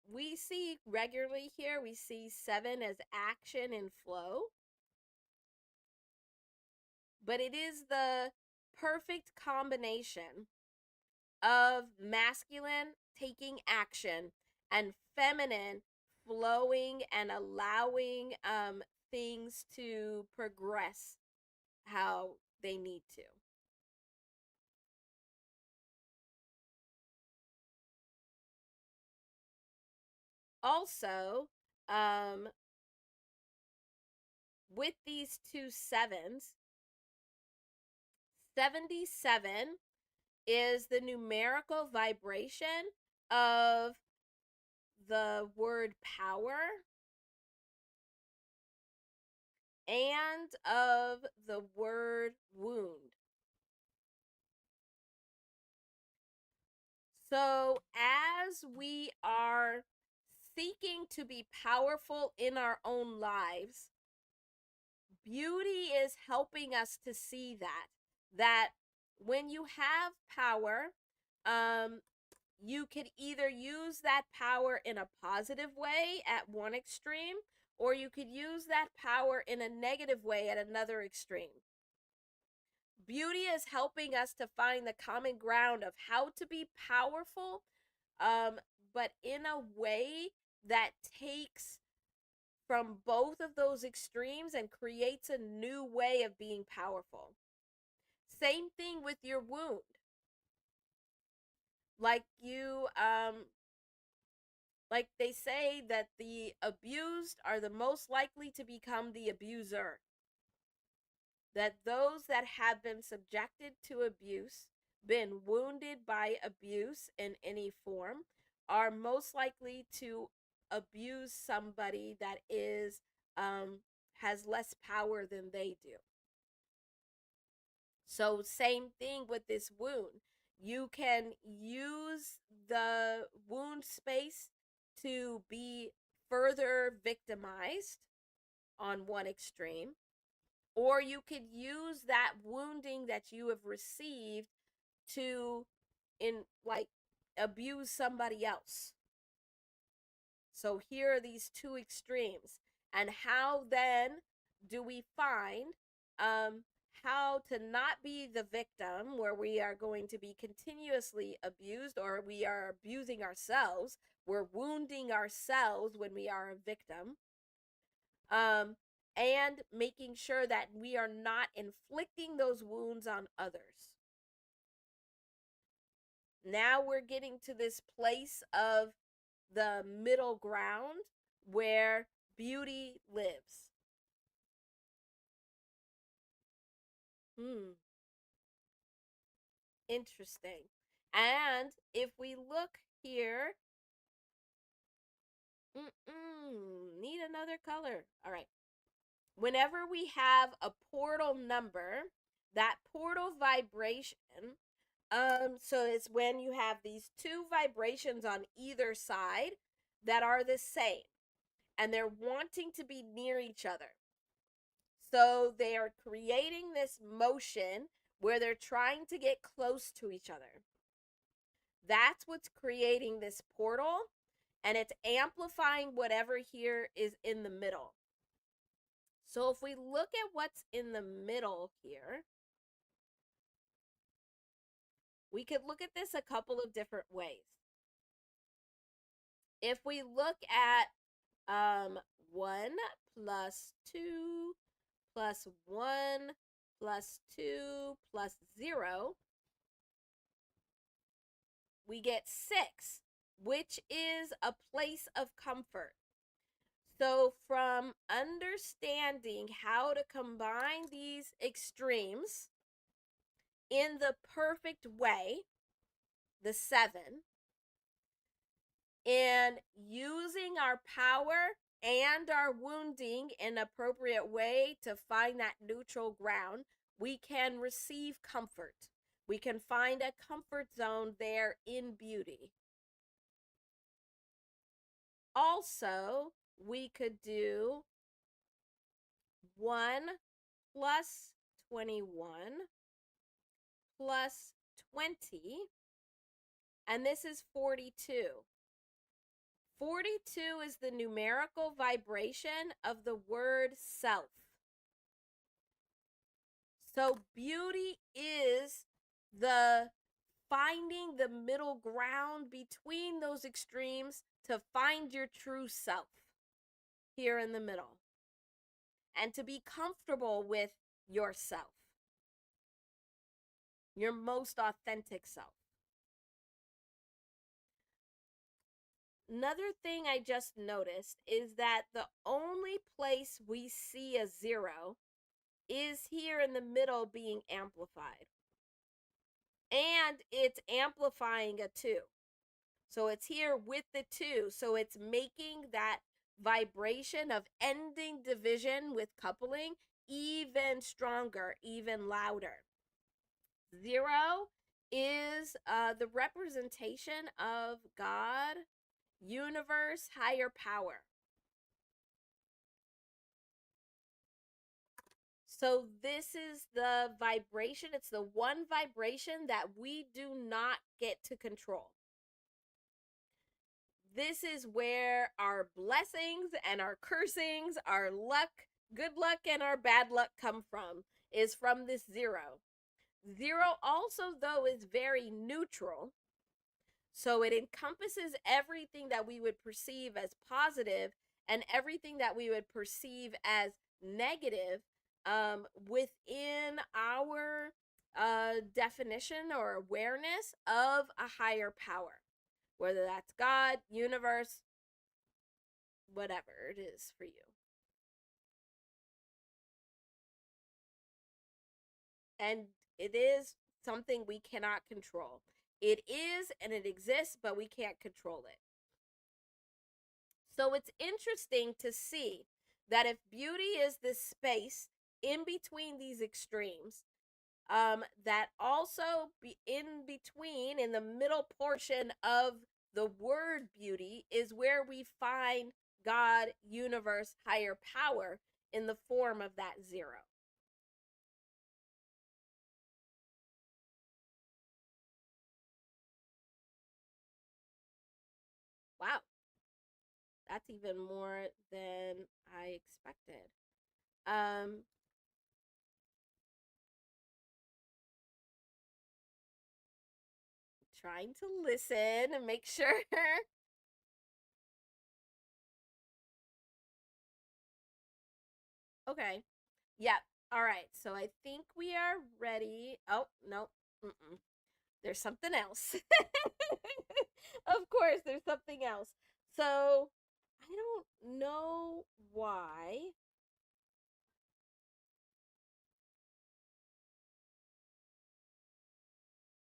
We see regularly here, we see 7 as action and flow. But it is the perfect combination of masculine taking action and feminine flowing and allowing things to progress how they need to. Also, with these 2 7s, 77 is the numerical vibration of the word power and of the word wound. So as we are seeking to be powerful in our own lives, beauty is helping us to see that when you have power, you could either use that power in a positive way at one extreme, or you could use that power in a negative way at another extreme. Beauty is helping us to find the common ground of how to be powerful, but in a way that takes from both of those extremes and creates a new way of being powerful. Same thing with your wound. Like like they say that the abused are the most likely to become the abuser. That those that have been subjected to abuse, been wounded by abuse in any form, are most likely to abuse somebody that is has less power than they do. So same thing with this wound. You can use the wound space to be further victimized on one extreme, or you could use that wounding that you have received to abuse somebody else. So here are these two extremes. And how then do we find how to not be the victim, where we are going to be continuously abused, or we are abusing ourselves, we're wounding ourselves when we are a victim, and making sure that we are not inflicting those wounds on others. Now we're getting to this place of the middle ground where beauty lives. Interesting. And if we look here, need another color. All right. Whenever we have a portal number, that portal vibration, so it's when you have these two vibrations on either side that are the same, and they're wanting to be near each other. So they are creating this motion where they're trying to get close to each other. That's what's creating this portal, and it's amplifying whatever here is in the middle. So if we look at what's in the middle here, we could look at this a couple of different ways. If we look at 1 plus 2 plus 1 plus 2 plus 0, we get 6, which is a place of comfort. So from understanding how to combine these extremes in the perfect way, the 7, and using our power and our wounding in an appropriate way to find that neutral ground, we can receive comfort. We can find a comfort zone there in beauty. Also, we could do 1 plus 21 plus 20, and this is 42. 42 is the numerical vibration of the word self. So beauty is the finding the middle ground between those extremes to find your true self here in the middle, and to be comfortable with yourself, your most authentic self. Another thing I just noticed is that the only place we see a 0 is here in the middle being amplified. And it's amplifying a 2. So it's here with the 2. So it's making that vibration of ending division with coupling even stronger, even louder. 0 is the representation of God, universe, higher power. So this is the vibration. It's the one vibration that we do not get to control. This is where our blessings and our cursings, our luck, good luck, and our bad luck come from, is from this 0. 0 also, though, is very neutral. So it encompasses everything that we would perceive as positive and everything that we would perceive as negative within our definition or awareness of a higher power, whether that's God, universe, whatever it is for you. And it is something we cannot control. It is and it exists, but we can't control it. So it's interesting to see that if beauty is this space in between these extremes, that also be in between, in the middle portion of the word beauty, is where we find God, universe, higher power in the form of that 0. Wow, that's even more than I expected. Um, trying to listen and make sure. Okay. Yep. All right. So I think we are ready. Oh, no. Mm-mm. There's something else. Of course, there's something else. So I don't know why.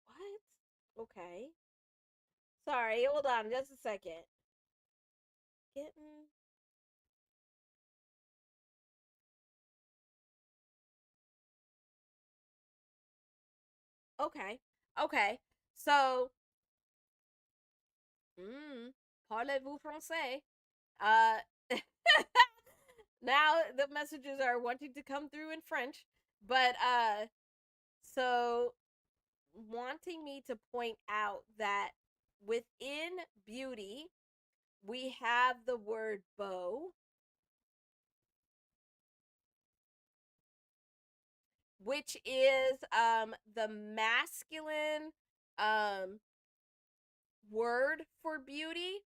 What? Okay. Sorry. Hold on just a second. Getting. Okay. Okay. So, parlez-vous français? Uh, now the messages are wanting to come through in French, but so wanting me to point out that within beauty we have the word beau, which is the masculine um word for beauty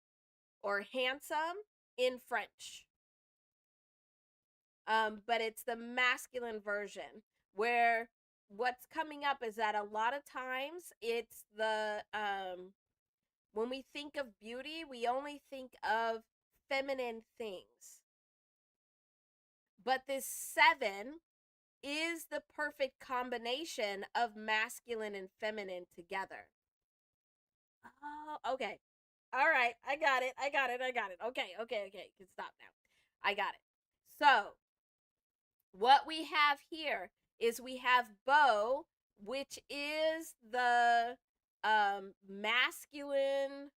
or handsome in French. But it's the masculine version, where what's coming up is that a lot of times it's the when we think of beauty, we only think of feminine things. But this 7 is the perfect combination of masculine and feminine together. Oh, okay. All right. I got it. I got it. I got it. Okay. Okay. Okay. You can stop now. I got it. So, what we have here is we have beau, which is the masculine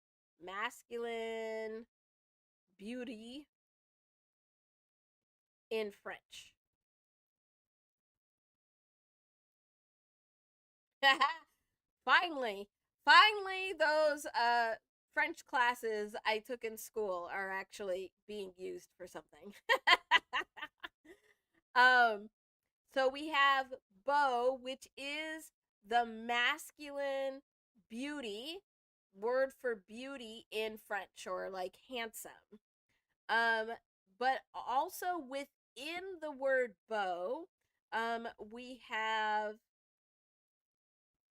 beauty in French. Finally, finally, those French classes I took in school are actually being used for something. um, so we have beau, which is the masculine beauty, word for beauty in French, or like handsome. Um, but also within the word beau, we have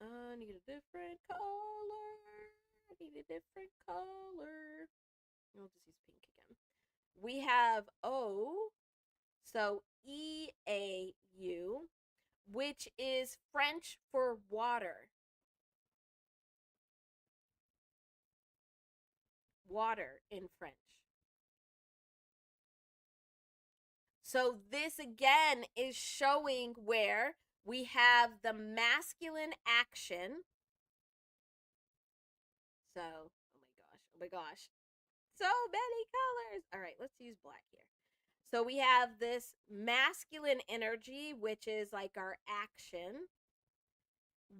I need a different color. I need a different color. I'll just use pink again. We have O, so EAU, which is French for water. Water in French. So this again is showing where we have the masculine action. So, oh my gosh. So many colors. All right, let's use black here. So we have this masculine energy, which is like our action,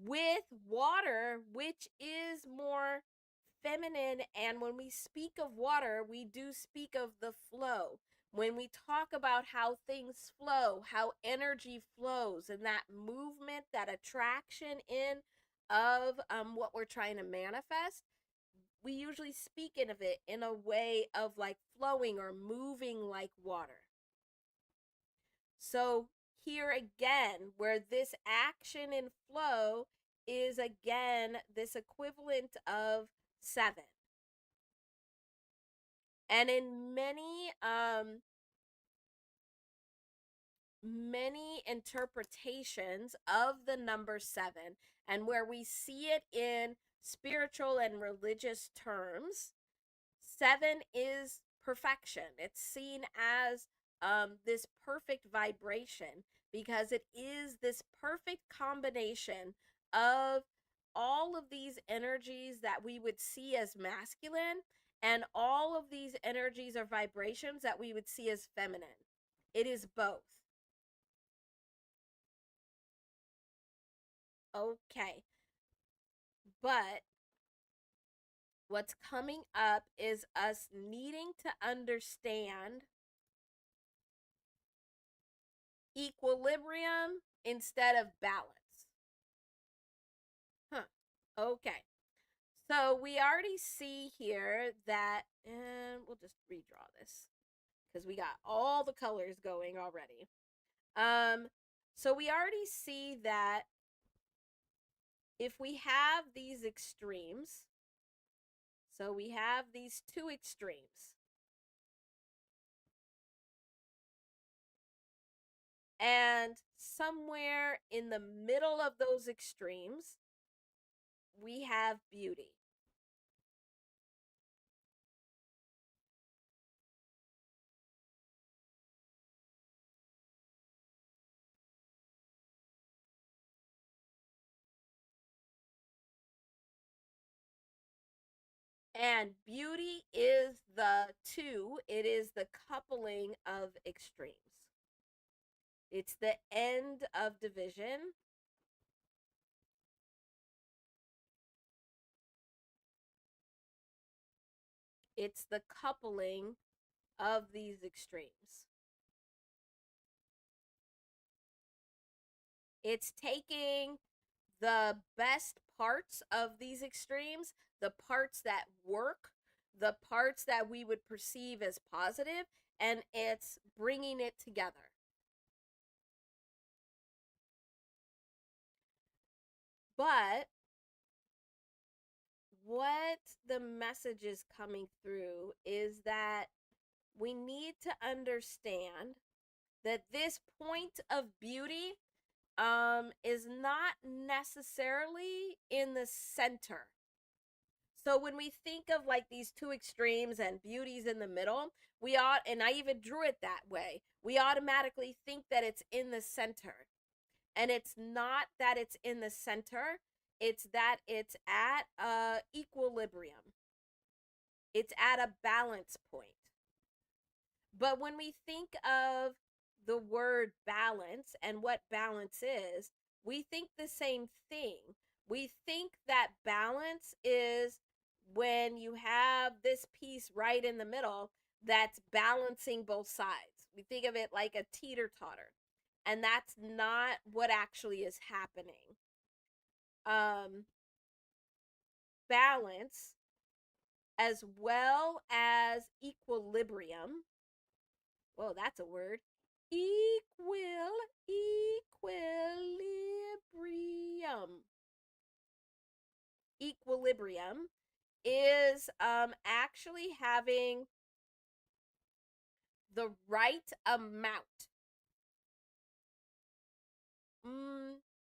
with water, which is more feminine. And when we speak of water, we do speak of the flow. When we talk about how things flow, how energy flows, and that movement, that attraction in of what we're trying to manifest, we usually speak of it in a way of like flowing or moving like water. So here again, where this action and flow is again this equivalent of 7. And in many interpretations of the number 7, and where we see it in spiritual and religious terms, 7 is perfection. It's seen as this perfect vibration because it is this perfect combination of all of these energies that we would see as masculine and all of these energies or vibrations that we would see as feminine. It is both. Okay. But what's coming up is us needing to understand equilibrium instead of balance. Okay. So we already see here that, and we'll just redraw this because we got all the colors going already. So we already see that if we have these extremes, so we have these two extremes, and somewhere in the middle of those extremes, we have beauty. And beauty is the two, it is the coupling of extremes. It's the end of division. It's the coupling of these extremes. It's taking the best parts of these extremes, the parts that work, the parts that we would perceive as positive, and it's bringing it together. But what the message is coming through is that we need to understand that this point of beauty is not necessarily in the center. So when we think of like these two extremes and beauty's in the middle, and I even drew it that way, we automatically think that it's in the center. And it's not that it's in the center, it's that it's at equilibrium. It's at a balance point. But when we think of the word balance and what balance is, we think the same thing. We think that balance is when you have this piece right in the middle that's balancing both sides. We think of it like a teeter-totter. And that's not what actually is happening. Balance as well as equilibrium. Whoa, that's a word. Equilibrium. Equilibrium is actually having the right amount.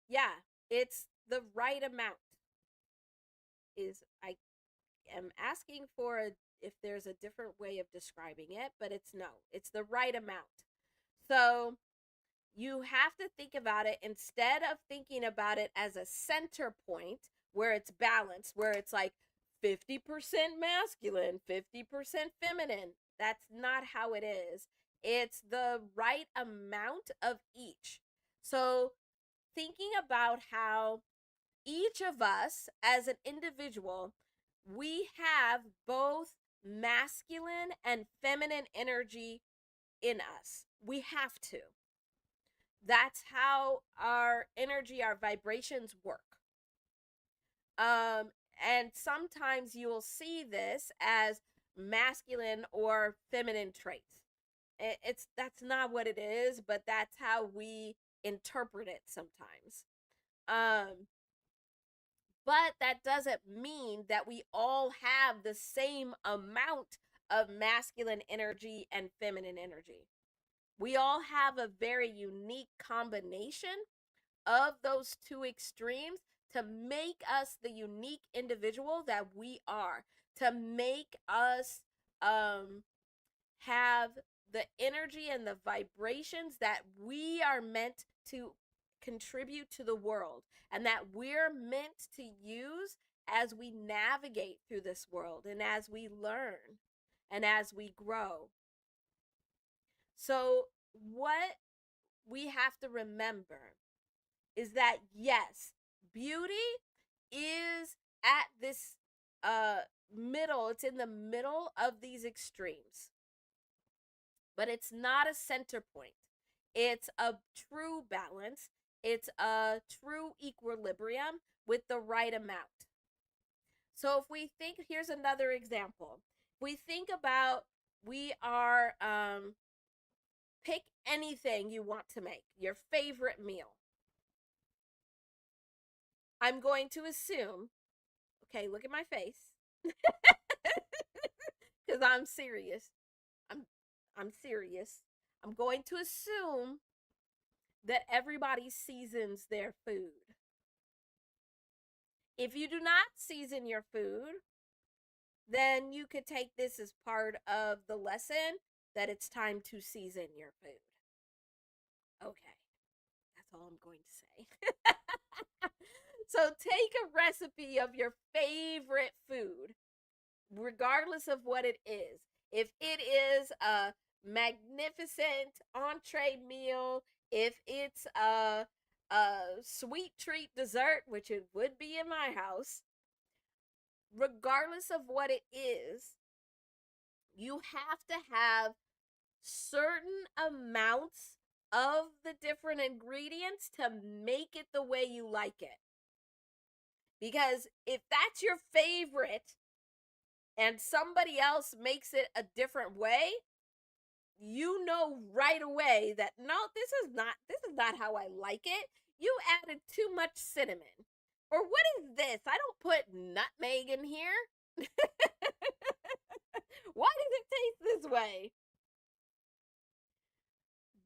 Yeah, it's the right amount. I am asking for if there's a different way of describing it, but it's no, it's the right amount. So you have to think about it, instead of thinking about it as a center point where it's balanced, where it's like 50% masculine, 50% feminine. That's not how it is. It's the right amount of each. So, thinking about how each of us as an individual, we have both masculine and feminine energy in us. We have to. That's how our energy, our vibrations work. And sometimes you will see this as masculine or feminine traits. It's that's not what it is, but that's how we interpret it sometimes. Um, but that doesn't mean that we all have the same amount of masculine energy and feminine energy. We all have a very unique combination of those two extremes to make us the unique individual that we are, to make us have the energy and the vibrations that we are meant to contribute to the world, and that we're meant to use as we navigate through this world and as we learn and as we grow. So, what we have to remember is that yes, beauty is at this middle, it's in the middle of these extremes. But it's not a center point. It's a true balance. It's a true equilibrium with the right amount. So if we think, here's another example. If we think about, we are pick anything you want to make, your favorite meal. I'm going to assume, okay, look at my face, because I'm serious. I'm serious. I'm going to assume that everybody seasons their food. If you do not season your food, then you could take this as part of the lesson that it's time to season your food. Okay, that's all I'm going to say. So take a recipe of your favorite food, regardless of what it is. If it is a magnificent entree meal, if it's a sweet treat dessert, which it would be in my house, regardless of what it is, you have to have certain amounts of the different ingredients to make it the way you like it. Because if that's your favorite and somebody else makes it a different way, you know right away that no, this is not how I like it. You added too much cinnamon. Or what is this? I don't put nutmeg in here. Why does it taste this way?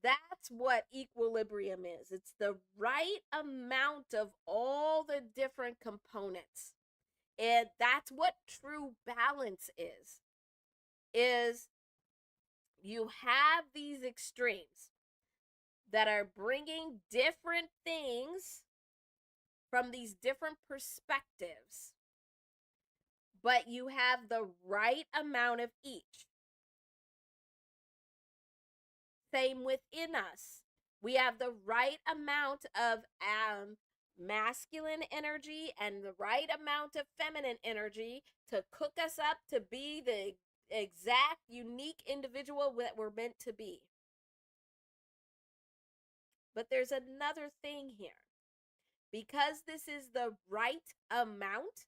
That's what equilibrium is. It's the right amount of all the different components. And that's what true balance is. Is you have these extremes that are bringing different things from these different perspectives, but you have the right amount of each. Same within us. We have the right amount of masculine energy and the right amount of feminine energy to cook us up to be the exact unique individual that we're meant to be. But there's another thing here. Because this is the right amount,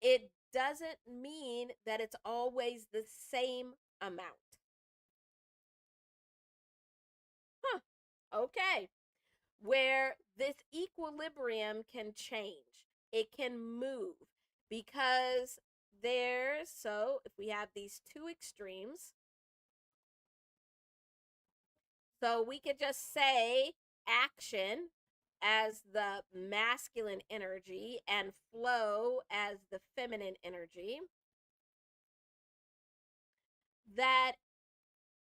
it doesn't mean that it's always the same amount. Huh. Okay. Where this equilibrium can change, it can move because so if we have these two extremes, so we could just say action as the masculine energy and flow as the feminine energy, that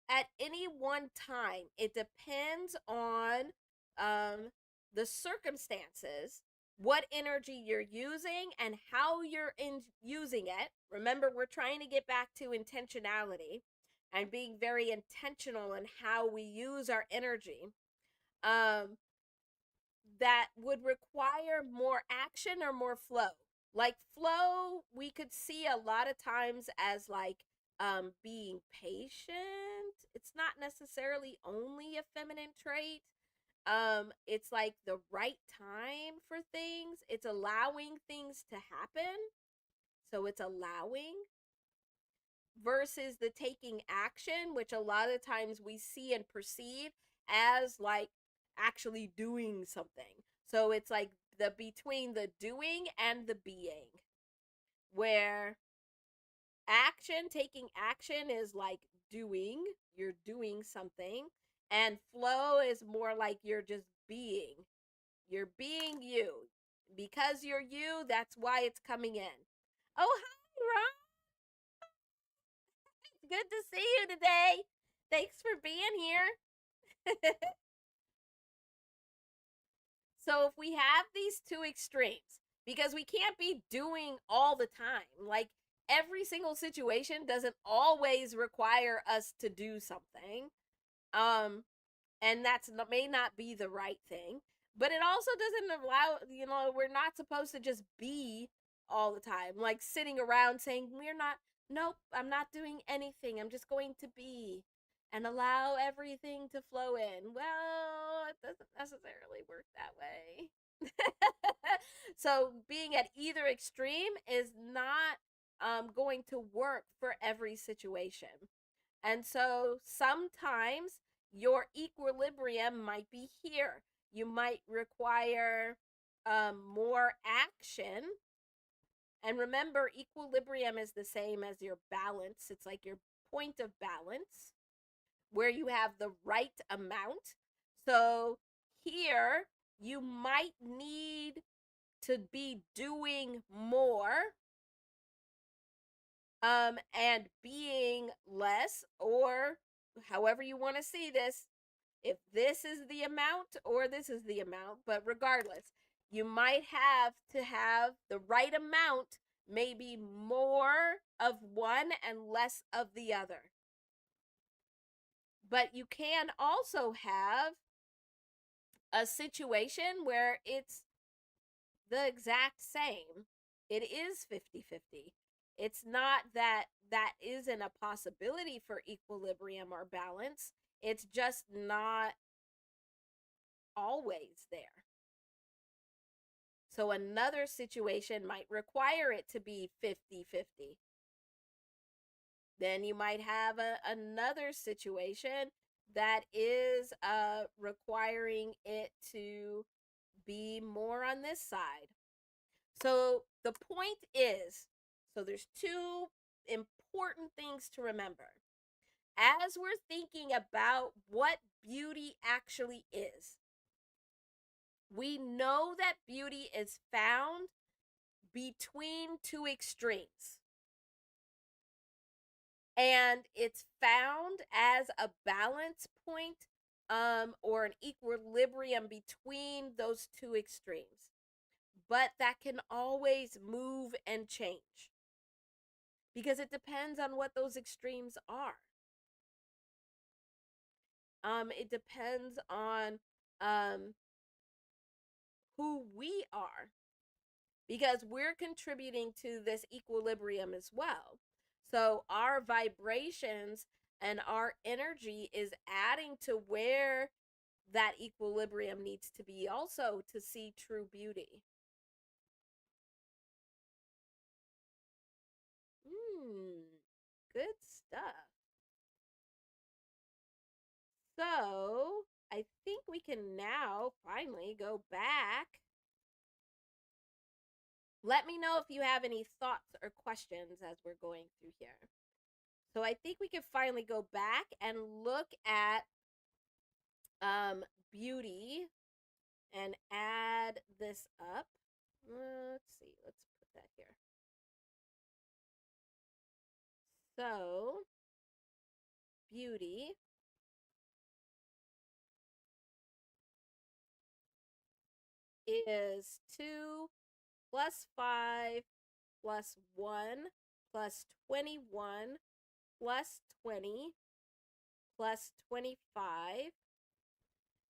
at any one time. It depends on the circumstances, what energy you're using, and how you're using it. Remember, we're trying to get back to intentionality and being very intentional in how we use our energy. That would require more action or more flow. Like flow, we could see a lot of times as like being patient. It's not necessarily only a feminine trait. It's like the right time for things. It's allowing things to happen. So it's allowing versus the taking action, which a lot of times we see and perceive as like actually doing something. So it's like the between the doing and the being, where taking action is like doing, you're doing something, and flow is more like you're just being. You're being you. Because you're you, that's why it's coming in. Oh, hi, Ron. It's good to see you today. Thanks for being here. So if we have these two extremes, because we can't be doing all the time, like every single situation doesn't always require us to do something. And that's may not be the right thing, but it also doesn't allow, we're not supposed to just be all the time, like sitting around saying nope, I'm not doing anything, I'm just going to be and allow everything to flow in. Well, it doesn't necessarily work that way. So being at either extreme is not going to work for every situation. And so sometimes your equilibrium might be here. You might require more action. And remember, equilibrium is the same as your balance. It's like your point of balance where you have the right amount. So here, you might need to be doing more and being less, or however you want to see this, if this is the amount or this is the amount. But regardless, you might have to have the right amount, maybe more of one and less of the other. But you can also have a situation where it's the exact same. It is 50-50. It's not that that isn't a possibility for equilibrium or balance. It's just not always there. So another situation might require it to be 50-50. Then you might have another situation that is requiring it to be more on this side. So the point is, so there's two important things to remember. As we're thinking about what beauty actually is, we know that beauty is found between two extremes. And it's found as a balance point or an equilibrium between those two extremes. But that can always move and change because it depends on what those extremes are. It depends on who we are, because we're contributing to this equilibrium as well. So our vibrations and our energy is adding to where that equilibrium needs to be also to see true beauty. Good stuff. So I think we can now finally go back. Let me know if you have any thoughts or questions as we're going through here. So I think we can finally go back and look at beauty and add this up. Let's see. Let's put that here. So beauty is 2 plus 5 plus 1 plus 21 plus 20 plus 25,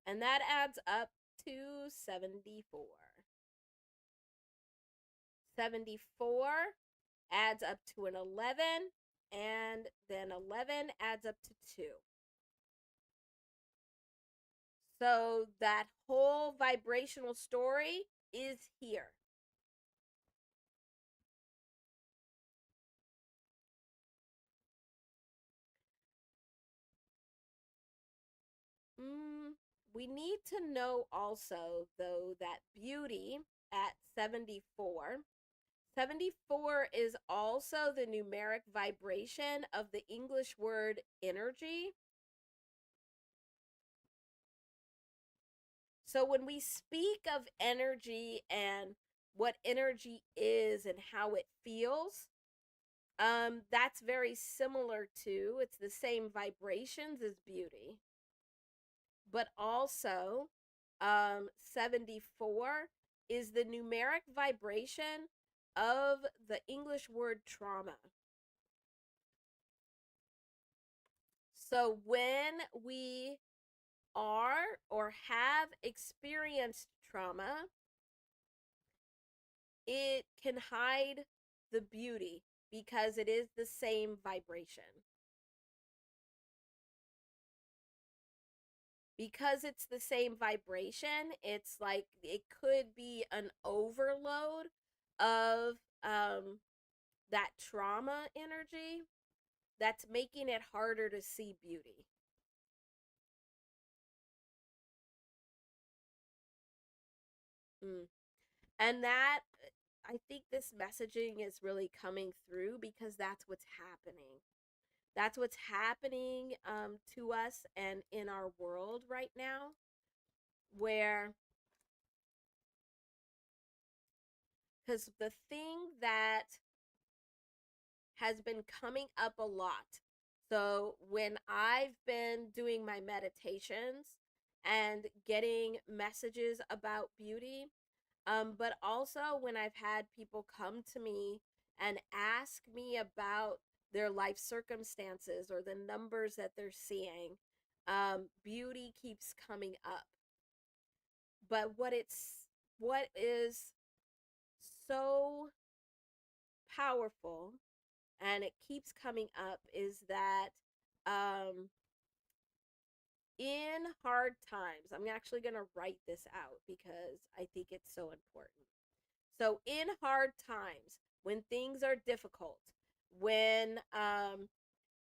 and that adds up to 74. 74 adds up to an 11, and then 11 adds up to 2. So that whole vibrational story is here. We need to know also, though, that beauty at 74, 74 is also the numeric vibration of the English word energy. So when we speak of energy and what energy is and how it feels, that's very similar to, it's the same vibrations as beauty. But also, 74 is the numeric vibration of the English word trauma. So when we are or have experienced trauma, it can hide the beauty because it is the same vibration. Because it's the same vibration, it's like it could be an overload of that trauma energy that's making it harder to see beauty. And that, I think this messaging is really coming through because that's what's happening. That's what's happening to us and in our world right now, where, because the thing that has been coming up a lot. So when I've been doing my meditations and getting messages about beauty, but also when I've had people come to me and ask me about their life circumstances or the numbers that they're seeing, beauty keeps coming up. But what is so powerful, and it keeps coming up, is that in hard times, I'm actually going to write this out because I think it's so important. So in hard times, when things are difficult, when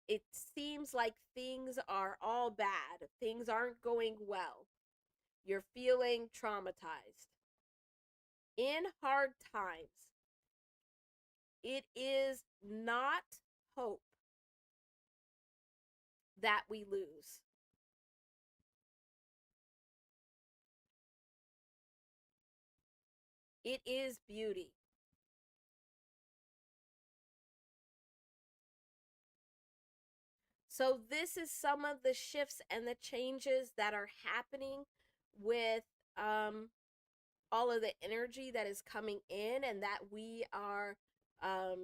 it seems like things are all bad, things aren't going well, you're feeling traumatized. In hard times, it is not hope that we lose. It is beauty. So this is some of the shifts and the changes that are happening with all of the energy that is coming in, and that we are, I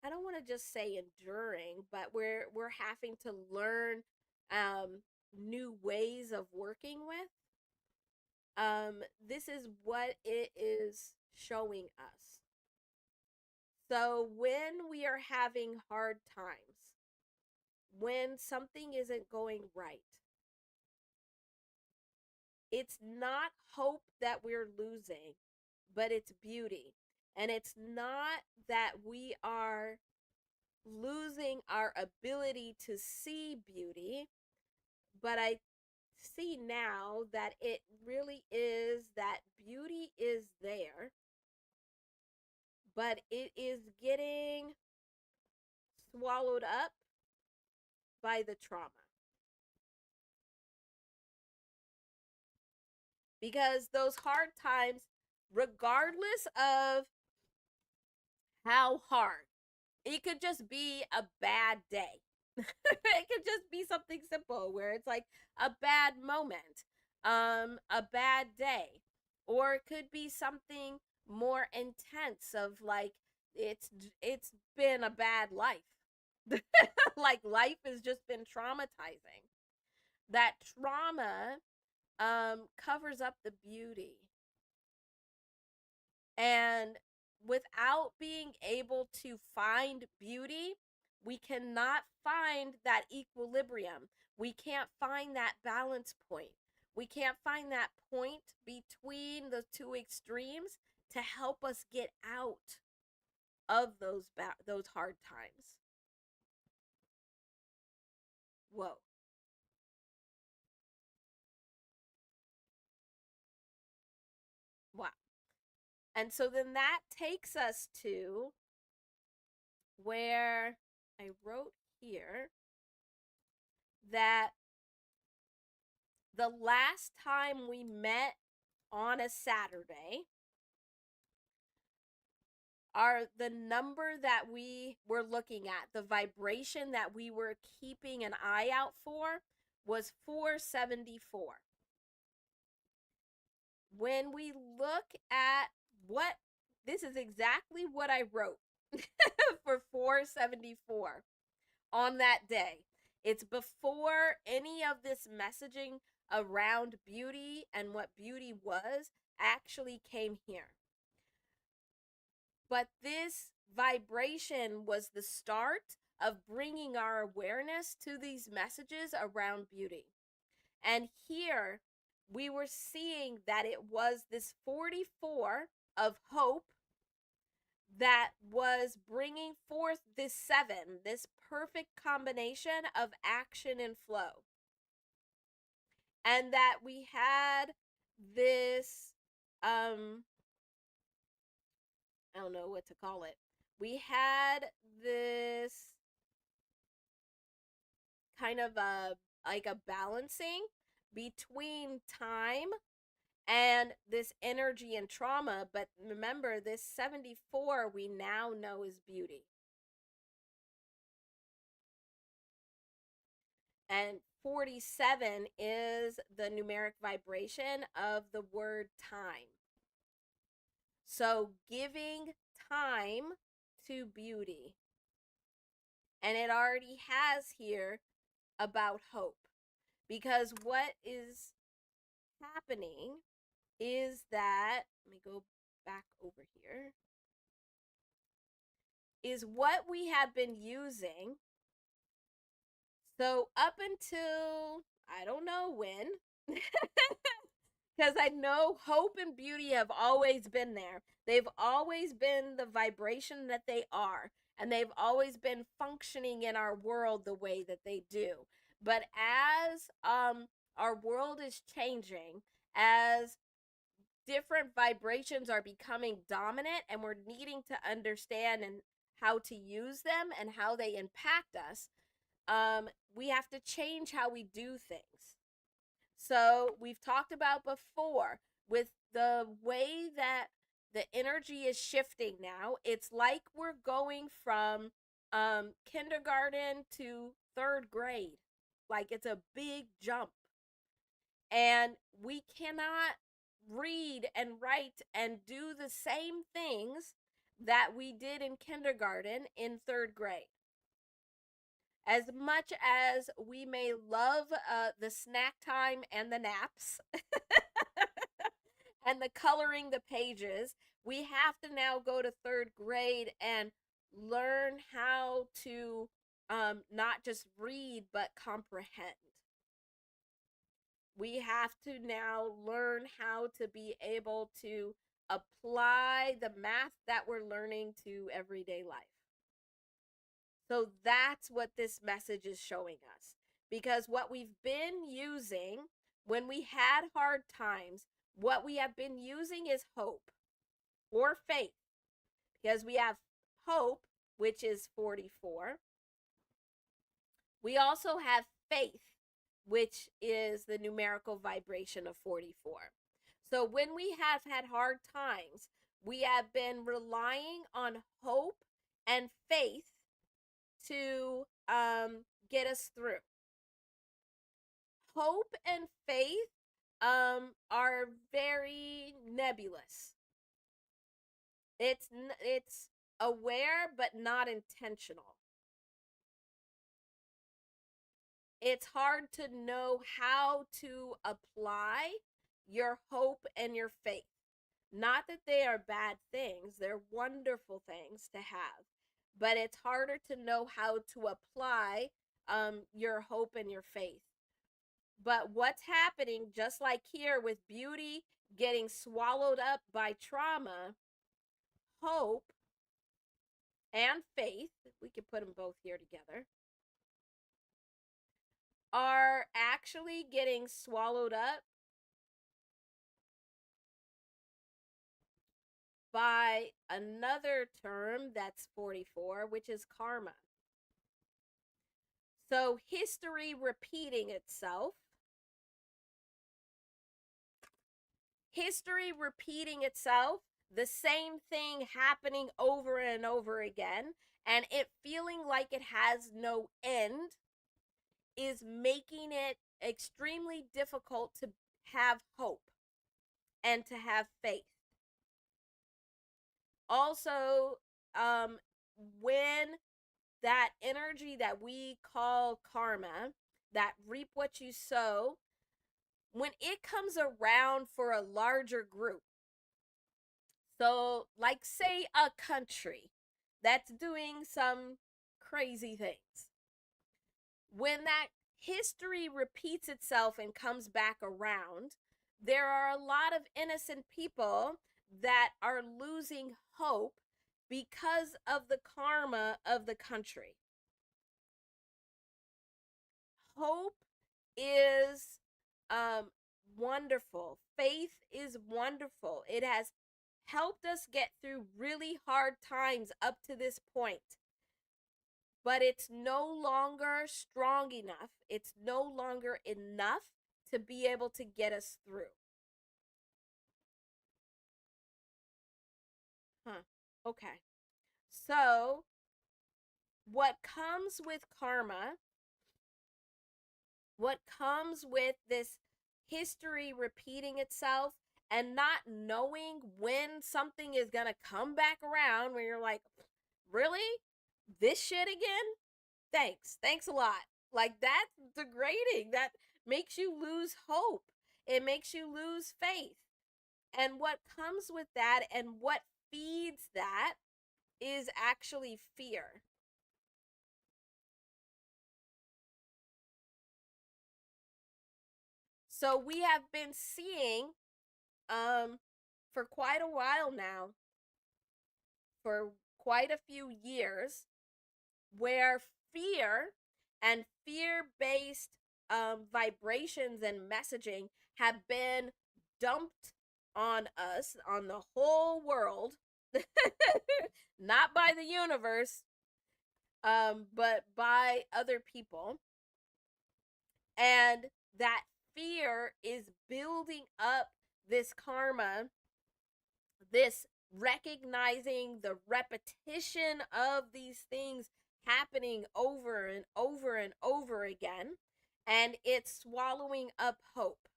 don't want to just say enduring, but we're having to learn new ways of working with. This is what it is showing us. So when we are having hard times, when something isn't going right, it's not hope that we're losing, but it's beauty. And it's not that we are losing our ability to see beauty, but I see now that it really is that beauty is there, but it is getting swallowed up by the trauma. Because those hard times, regardless of how hard, it could just be a bad day. It could just be something simple where it's like a bad moment, a bad day, or it could be something more intense of like it's been a bad life. Like life has just been traumatizing. That trauma covers up the beauty. And without being able to find beauty, we cannot find that equilibrium. We can't find that balance point. We can't find that point between the two extremes to help us get out of those hard times. Whoa. Wow. And so then that takes us to where I wrote here that the last time we met on a Saturday, the number that we were looking at, the vibration that we were keeping an eye out for, was 474. When we look at what, this is exactly what I wrote for 474 on that day. It's before any of this messaging around beauty and what beauty was actually came here. But this vibration was the start of bringing our awareness to these messages around beauty. And here we were seeing that it was this 44 of hope that was bringing forth this 7, this perfect combination of action and flow. And that we had this, I don't know what to call it. We had this kind of like a balancing between time and this energy and trauma. But remember, this 74 we now know is beauty. And 47 is the numeric vibration of the word time. So giving time to beauty. And it already has here about hope. Because what is happening is that, let me go back over here, is what we have been using. So up until, I don't know when, because I know hope and beauty have always been there. They've always been the vibration that they are, and they've always been functioning in our world the way that they do. But as our world is changing, as different vibrations are becoming dominant, and we're needing to understand and how to use them and how they impact us, we have to change how we do things. So we've talked about before with the way that the energy is shifting now. It's like we're going from kindergarten to 3rd grade. Like it's a big jump. And we cannot read and write and do the same things that we did in kindergarten in 3rd grade. As much as we may love the snack time and the naps and the coloring the pages, we have to now go to 3rd grade and learn how to not just read but comprehend. We have to now learn how to be able to apply the math that we're learning to everyday life. So that's what this message is showing us. Because what we've been using when we had hard times, what we have been using is hope or faith. Because we have hope, which is 44. We also have faith, which is the numerical vibration of 44. So when we have had hard times, we have been relying on hope and faith to get us through. Hope and faith are very nebulous. It's aware but not intentional. It's hard to know how to apply your hope and your faith. Not that they are bad things, they're wonderful things to have, but it's harder to know how to apply your hope and your faith. But what's happening, just like here with beauty getting swallowed up by trauma, hope and faith, we could put them both here together, are actually getting swallowed up by another term that's 44, which is karma. So history repeating itself. History repeating itself, the same thing happening over and over again, and it feeling like it has no end is making it extremely difficult to have hope and to have faith. Also, when that energy that we call karma, that reap what you sow, when it comes around for a larger group, so like say a country that's doing some crazy things, when that history repeats itself and comes back around, there are a lot of innocent people that are losing hope because of the karma of the country. Hope is wonderful. Faith is wonderful. It has helped us get through really hard times up to this point. But it's no longer strong enough. It's no longer enough to be able to get us through. Okay. So, what comes with karma, what comes with this history repeating itself and not knowing when something is going to come back around, where you're like, really? This shit again? Thanks a lot. Like, that's degrading. That makes you lose hope. It makes you lose faith. And what comes with that and what feeds that is actually fear. So we have been seeing for quite a while now, for quite a few years, where fear and fear-based vibrations and messaging have been dumped on us, on the whole world, not by the universe, but by other people. And that fear is building up this karma, this recognizing the repetition of these things happening over and over and over again, and it's swallowing up hope.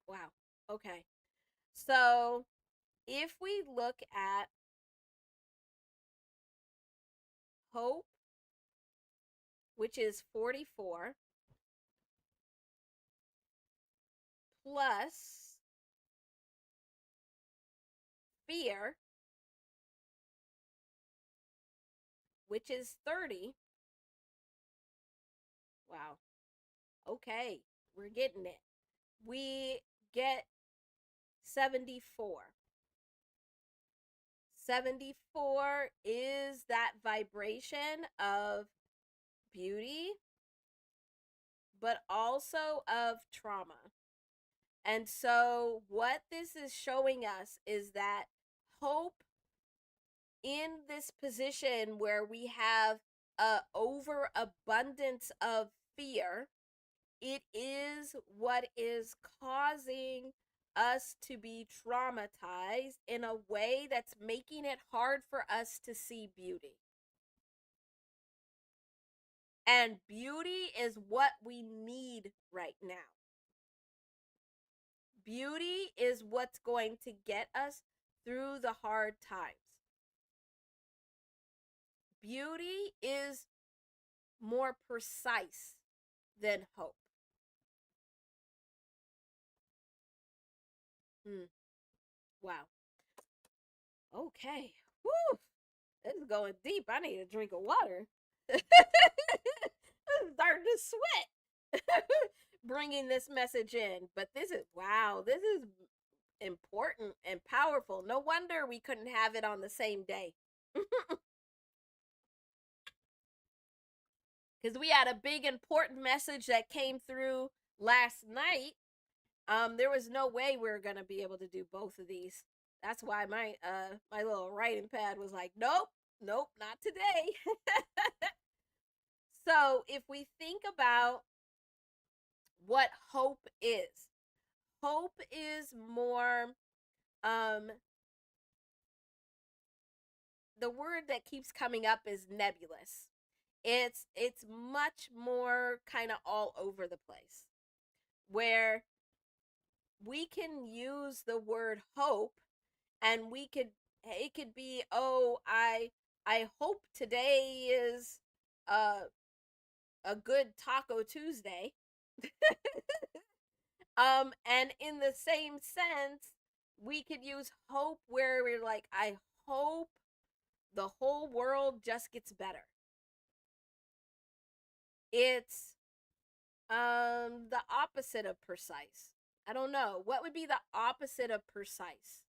Wow. Okay. So if we look at hope, which is 44, plus fear, which is 30. Wow. Okay. We're getting it. We get 74. 74 is that vibration of beauty, but also of trauma. And so what this is showing us is that hope, in this position where we have a overabundance of fear, it is what is causing us to be traumatized in a way that's making it hard for us to see beauty. And beauty is what we need right now. Beauty is what's going to get us through the hard times. Beauty is more precise than hope. Wow. Okay. Woo. This is going deep. I need a drink of water. I'm starting to sweat. Bringing this message in. But this is, wow, this is important and powerful. No wonder we couldn't have it on the same day. Because we had a big important message that came through last night. There was no way we were gonna be able to do both of these. That's why my little writing pad was like, nope, nope, not today. So if we think about what hope is more the word that keeps coming up is nebulous. It's much more kind of all over the place, where we can use the word hope, and it could be, oh, I hope today is a good Taco Tuesday. And in the same sense, we could use hope where we're like, I hope the whole world just gets better. It's the opposite of precise. I don't know. What would be the opposite of precise?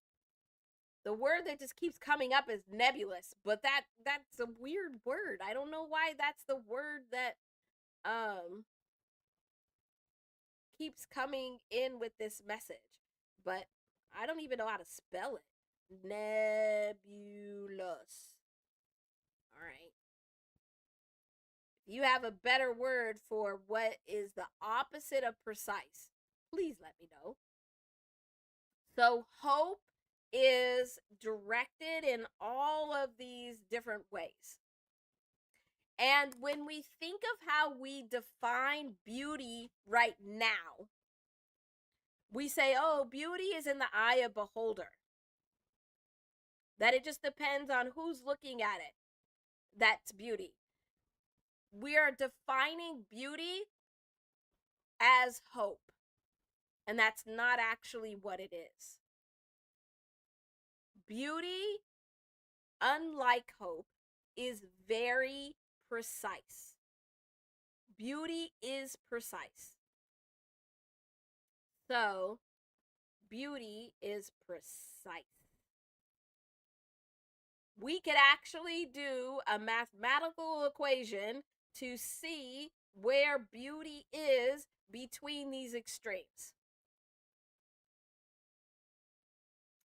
The word that just keeps coming up is nebulous, but that's a weird word. I don't know why that's the word that keeps coming in with this message. But I don't even know how to spell it. Nebulous. All right. If you have a better word for what is the opposite of precise, please let me know. So hope is directed in all of these different ways. And when we think of how we define beauty right now, we say, oh, beauty is in the eye of beholder. That it just depends on who's looking at it. That's beauty. We are defining beauty as hope. And that's not actually what it is. Beauty, unlike hope, is very precise. Beauty is precise. So, beauty is precise. We could actually do a mathematical equation to see where beauty is between these extremes.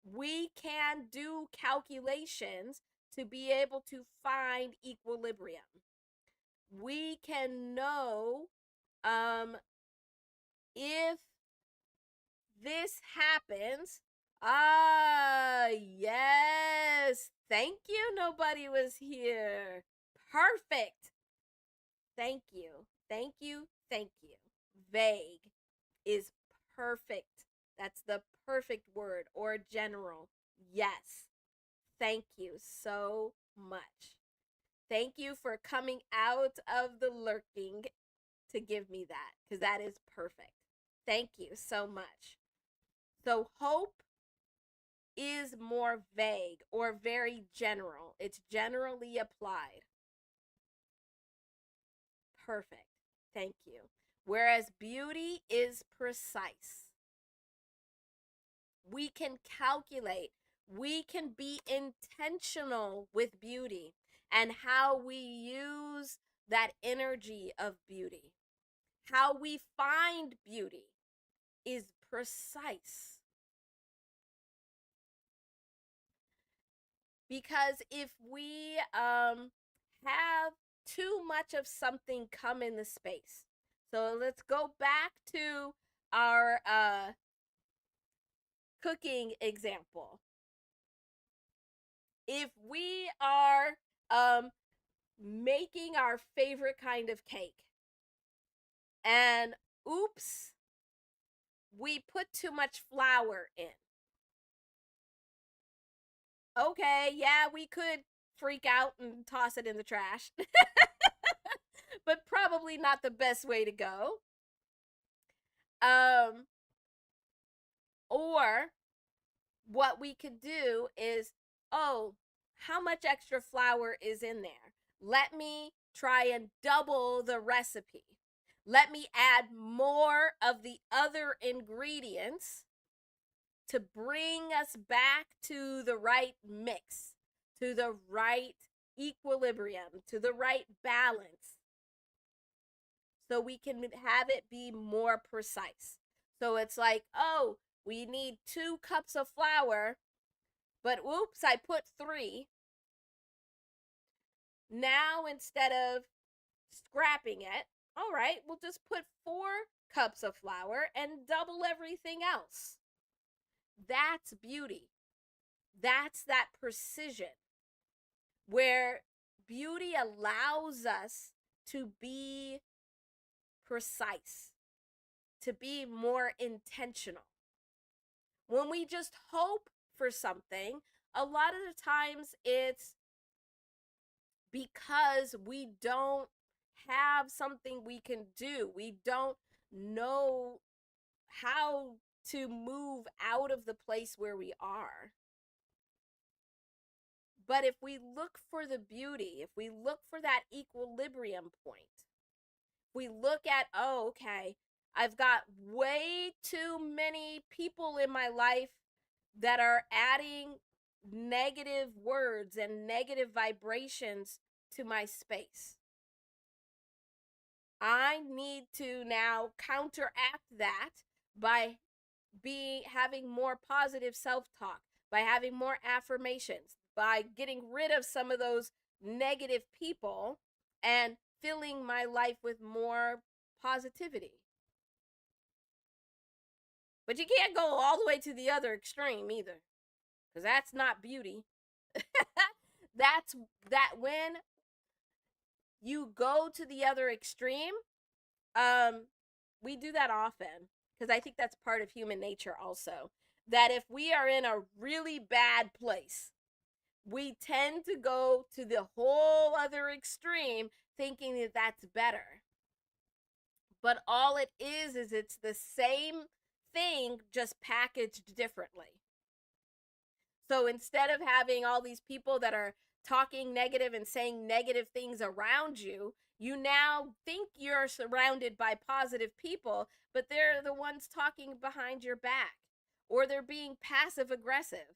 We can do calculations to be able to find equilibrium. We can know if this happens. Yes. Thank you. Nobody was here. Perfect. Thank you. Thank you. Thank you. Vague is perfect. That's the perfect word. Or general. Yes. Thank you so much. Thank you for coming out of the lurking to give me that, because that is perfect. Thank you so much. So hope is more vague or very general. It's generally applied. Perfect. Thank you. Whereas beauty is precise. We can calculate. We can be intentional with beauty and how we use that energy of beauty. How we find beauty is precise. Because if we have too much of something come in the space. So let's go back to our cooking example. If we are making our favorite kind of cake. And oops, we put too much flour in. Okay, yeah, we could freak out and toss it in the trash, but probably not the best way to go. Um, or what we could do is, oh, how much extra flour is in there? Let me try and double the recipe. Let me add more of the other ingredients to bring us back to the right mix, to the right equilibrium, to the right balance, so we can have it be more precise. So it's like, oh, we need 2 cups of flour, but oops, I put 3. Now, instead of scrapping it, all right, we'll just put 4 cups of flour and double everything else. That's beauty. That's that precision where beauty allows us to be precise, to be more intentional. When we just hope for something, a lot of the times it's because we don't have something we can do. We don't know how to move out of the place where we are. But if we look for the beauty, if we look for that equilibrium point, we look at, oh, okay, I've got way too many people in my life that are adding negative words and negative vibrations to my space. I need to now counteract that by having more positive self-talk, by having more affirmations, by getting rid of some of those negative people and filling my life with more positivity. But you can't go all the way to the other extreme either, because that's not beauty. That's that when you go to the other extreme, we do that often because I think that's part of human nature also. That if we are in a really bad place, we tend to go to the whole other extreme thinking that that's better. But all it is it's the same thing just packaged differently. So instead of having all these people that are talking negative and saying negative things around you, you now think you're surrounded by positive people, but they're the ones talking behind your back, or they're being passive aggressive.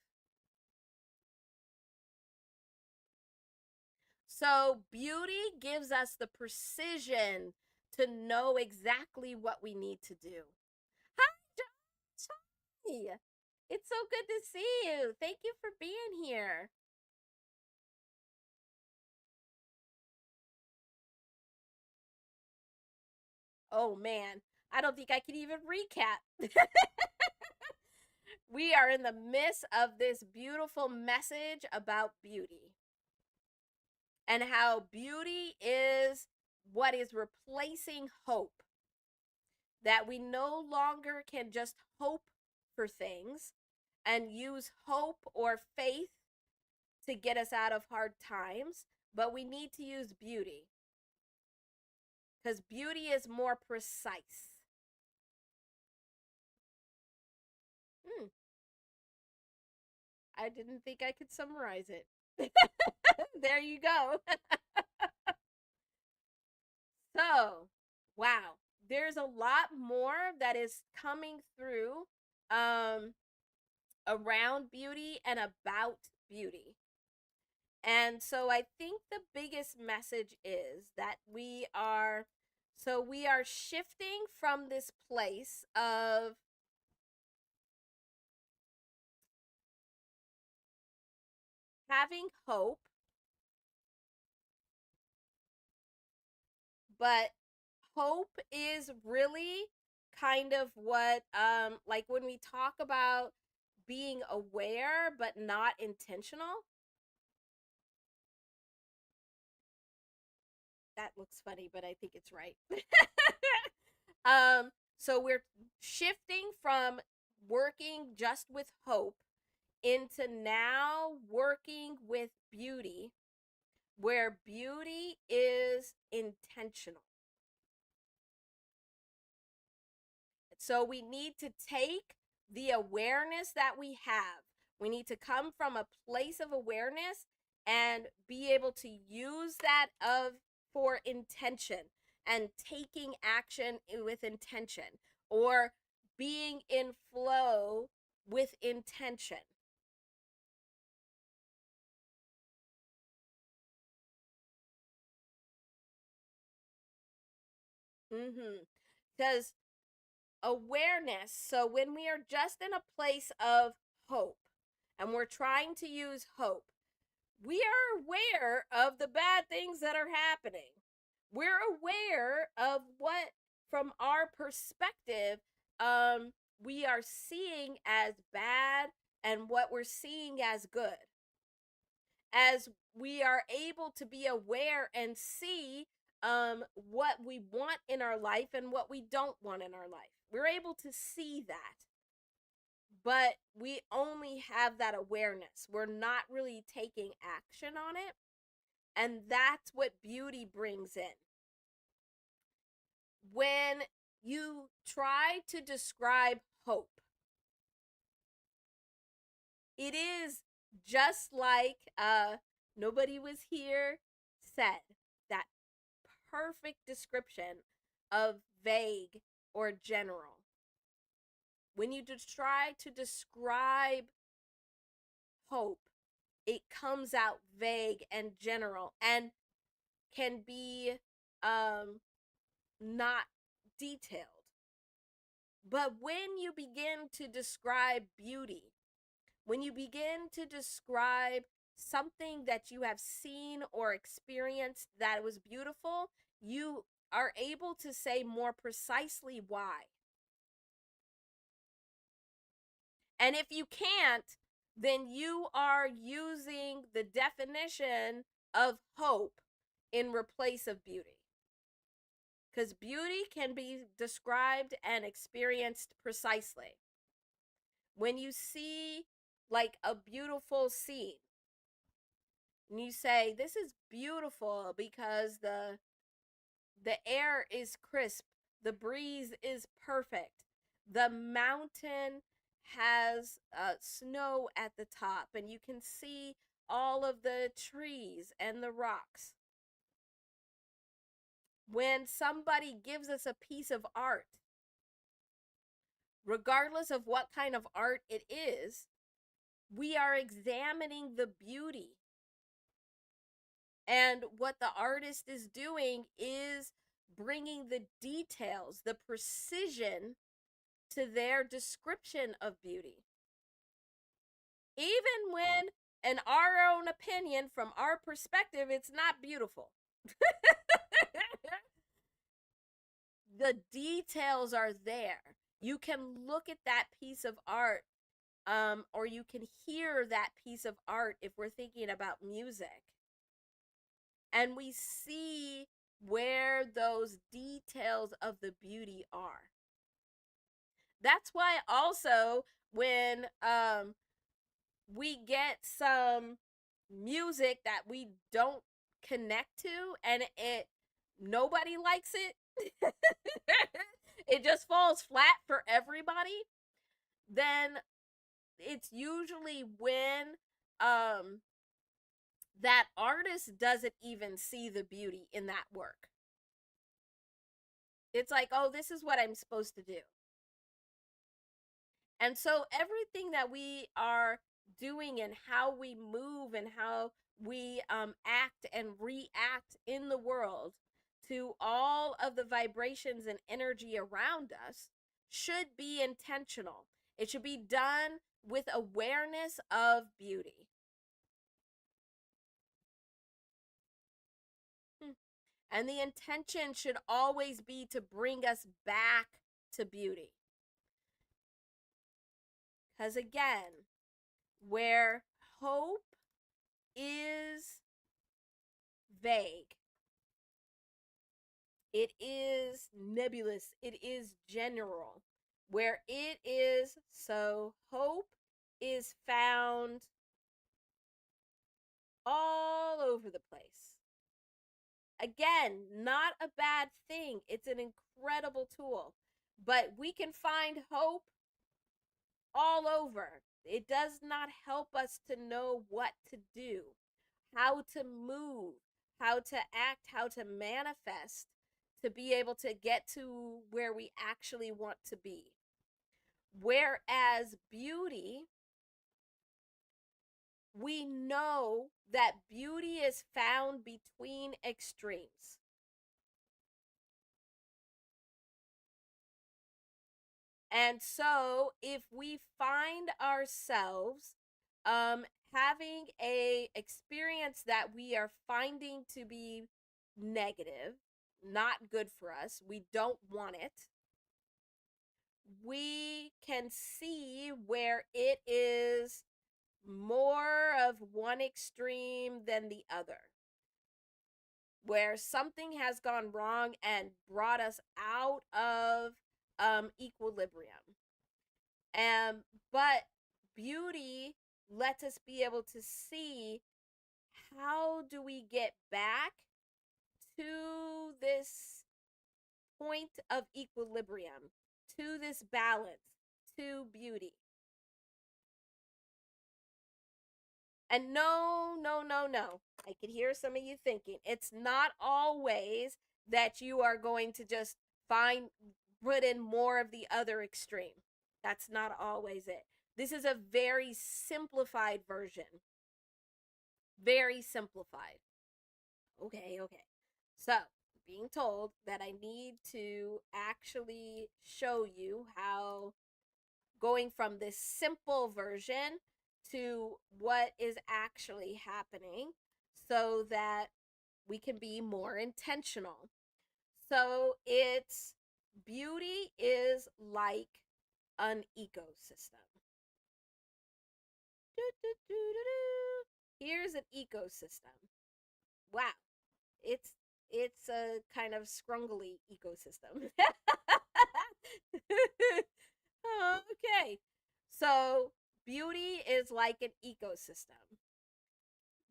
So beauty gives us the precision to know exactly what we need to do. Hi, Johnny. It's so good to see you. Thank you for being here. Oh man, I don't think I can even recap. We are in the midst of this beautiful message about beauty and how beauty is what is replacing hope. That we no longer can just hope for things and use hope or faith to get us out of hard times, but we need to use beauty because beauty is more precise. Hmm, I didn't think I could summarize it. There you go. So, wow, there's a lot more that is coming through um, around beauty and about beauty. And so I think the biggest message is that we are shifting from this place of having hope, but hope is really kind of what like when we talk about being aware but not intentional. that looks funny, but I think it's right. So we're shifting from working just with hope into now working with beauty, where beauty is intentional. So we need to take the awareness that we have. We need to come from a place of awareness and be able to use that for intention and taking action with intention, or being in flow with intention. Because awareness, so when we are just in a place of hope and we're trying to use hope, we are aware of the bad things that are happening. We're aware of what, from our perspective, we are seeing as bad and what we're seeing as good. As we are able to be aware and see what we want in our life and what we don't want in our life. We're able to see that. But we only have that awareness. We're not really taking action on it. And that's what beauty brings in. When you try to describe hope, it is just like Nobody Was Here said, that perfect description of vague or general. When you try to describe hope, it comes out vague and general and can be not detailed. But when you begin to describe beauty, when you begin to describe something that you have seen or experienced that was beautiful, you are able to say more precisely why. And if you can't, then you are using the definition of hope in replace of beauty. Because beauty can be described and experienced precisely. When you see like a beautiful scene, and you say, this is beautiful because the air is crisp, the breeze is perfect, the mountain has snow at the top, and you can see all of the trees and the rocks. When somebody gives us a piece of art, regardless of what kind of art it is, we are examining the beauty. And what the artist is doing is bringing the details, the precision to their description of beauty. Even when, in our own opinion, from our perspective, it's not beautiful. The details are there. You can look at that piece of art, or you can hear that piece of art if we're thinking about music. And we see where those details of the beauty are. That's why also when we get some music that we don't connect to and nobody likes it, it just falls flat for everybody, then it's usually when that artist doesn't even see the beauty in that work. It's like, oh, this is what I'm supposed to do. And so everything that we are doing and how we move and how we act and react in the world to all of the vibrations and energy around us should be intentional. It should be done with awareness of beauty. And the intention should always be to bring us back to beauty. Because again, where hope is vague, it is nebulous, it is general. Where it is, so hope is found all over the place. Again, not a bad thing. It's an incredible tool. But we can find hope all over. It does not help us to know what to do, how to move, how to act, how to manifest to be able to get to where we actually want to be. Whereas beauty, we know that beauty is found between extremes. And so if we find ourselves having a experience that we are finding to be negative, not good for us, we don't want it, we can see where it is more of one extreme than the other, where something has gone wrong and brought us out of equilibrium. But beauty lets us be able to see, how do we get back to this point of equilibrium, to this balance, to beauty. And no, no, no, no. I could hear some of you thinking, it's not always that you are going to just put in more of the other extreme. That's not always it. This is a very simplified version. Very simplified. Okay. So, being told that I need to actually show you how going from this simple version to what is actually happening so that we can be more intentional. So it's beauty is like an ecosystem. Here's an ecosystem. Wow. It's a kind of scrungly ecosystem. Okay. So beauty is like an ecosystem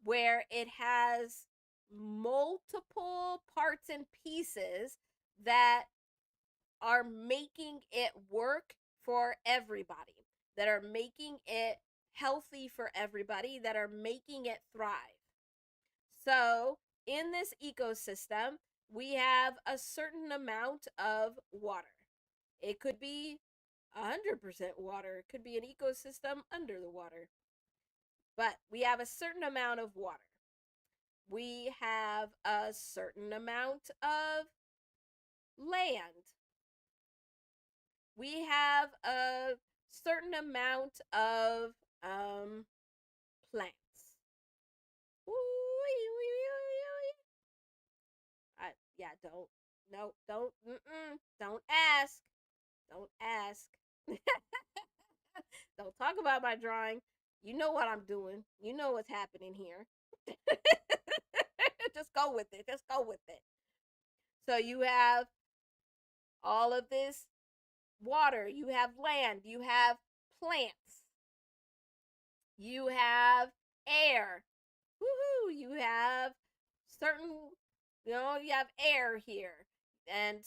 where it has multiple parts and pieces that are making it work for everybody, that are making it healthy for everybody, that are making it thrive. So in this ecosystem, we have a certain amount of water. It could be 100% water. It could be an ecosystem under the water. But we have a certain amount of water. We have a certain amount of land. We have a certain amount of plants. Yeah, don't ask. Don't ask. Don't talk about my drawing. You know what I'm doing. You know what's happening here. Just go with it. Just go with it. So you have all of this water, you have land, you have plants, you have air. Woohoo! You have certain, you have air here and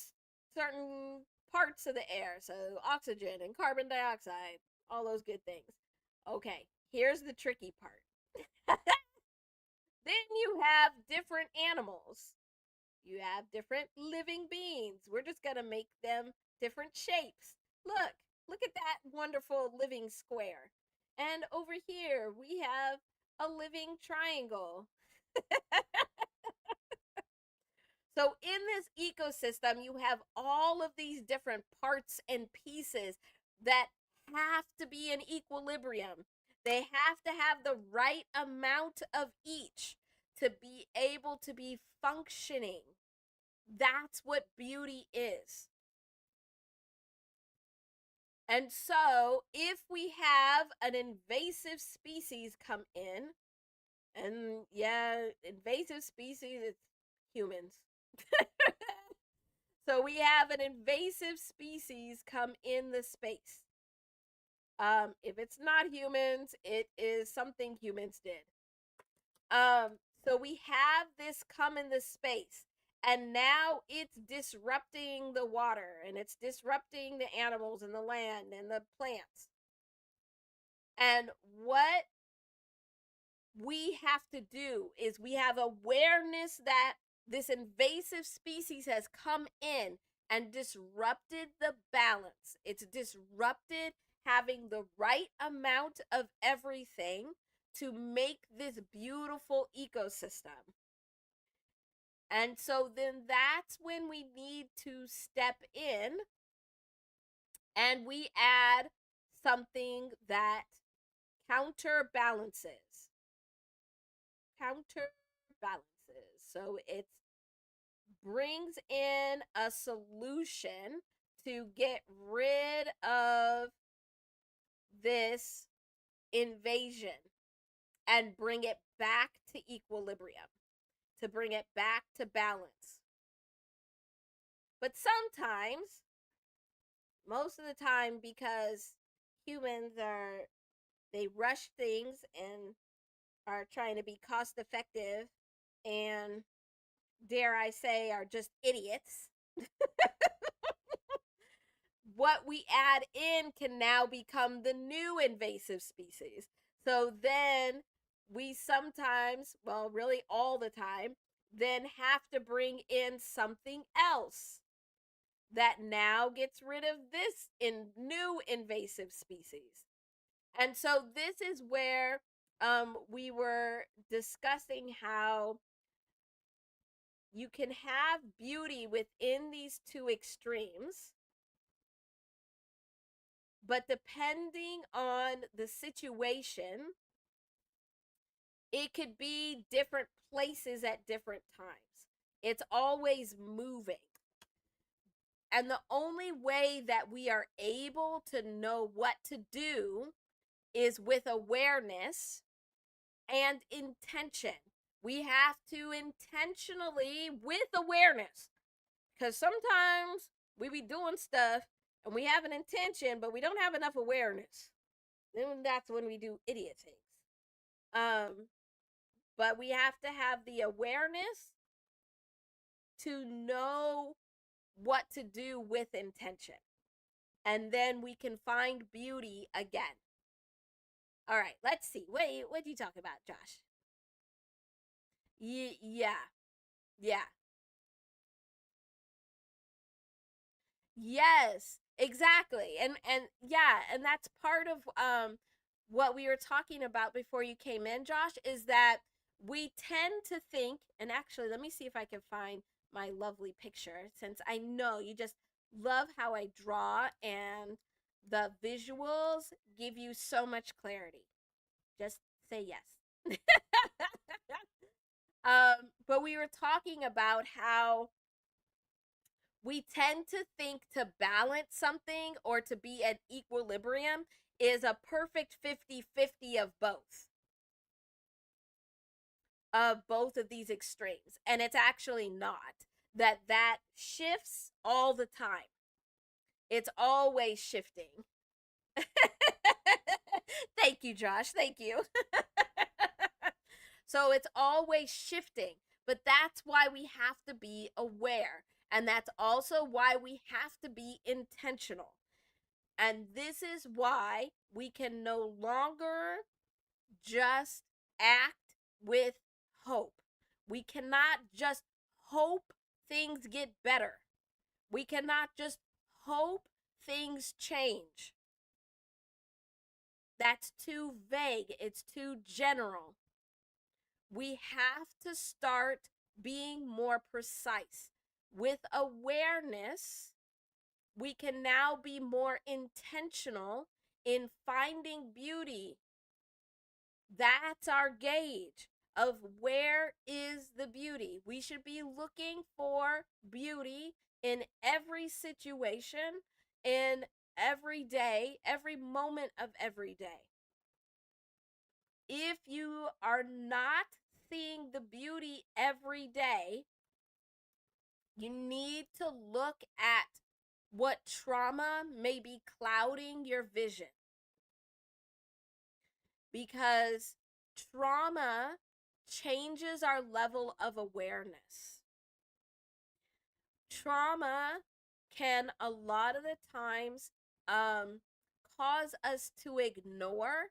certain parts of the air. So oxygen and carbon dioxide, all those good things. Okay, here's the tricky part. Then you have different animals. You have different living beings. We're just going to make them different shapes. Look at that wonderful living square. And over here, we have a living triangle. So in this ecosystem, you have all of these different parts and pieces that have to be in equilibrium. They have to have the right amount of each to be able to be functioning. That's what beauty is. And so, if we have an invasive species come in, and yeah, invasive species, it's humans. So we have an invasive species come in the space. If it's not humans, it is something humans did. So we have this come in the space, and now it's disrupting the water, and it's disrupting the animals and the land and the plants. And what we have to do is we have awareness that this invasive species has come in and disrupted the balance. It's disrupted having the right amount of everything to make this beautiful ecosystem. And so then that's when we need to step in and we add something that counterbalances. So it brings in a solution to get rid of this invasion and bring it back to equilibrium, to bring it back to balance. But sometimes, most of the time, because humans they rush things and are trying to be cost effective and, dare I say, are just idiots. What we add in can now become the new invasive species. So then we sometimes, well, really all the time, then have to bring in something else that now gets rid of this new invasive species. And so this is where we were discussing how you can have beauty within these two extremes, but depending on the situation, it could be different places at different times. It's always moving. And the only way that we are able to know what to do is with awareness and intention. We have to intentionally, with awareness, because sometimes we be doing stuff and we have an intention, but we don't have enough awareness. Then that's when we do idiot things. But we have to have the awareness to know what to do with intention. And then we can find beauty again. All right, let's see. What do you talk about, Josh? Yeah. Yeah. Yes, exactly. And yeah, and that's part of what we were talking about before you came in, Josh, is that we tend to think, and actually let me see if I can find my lovely picture, since I know you just love how I draw and the visuals give you so much clarity. Just say yes. But we were talking about how we tend to think to balance something or to be at equilibrium is a perfect 50-50 of both of these extremes, and it's actually not. That shifts all the time. It's always shifting. Thank you, Josh. Thank you. So it's always shifting, but that's why we have to be aware. And that's also why we have to be intentional. And this is why we can no longer just act with hope. We cannot just hope things get better. We cannot just hope things change. That's too vague. It's too general. We have to start being more precise. With awareness, we can now be more intentional in finding beauty. That's our gauge of where is the beauty. We should be looking for beauty in every situation, in every day, every moment of every day. If you are not seeing the beauty every day, You need to look at what trauma may be clouding your vision, because trauma changes our level of awareness. Trauma can a lot of the times cause us to ignore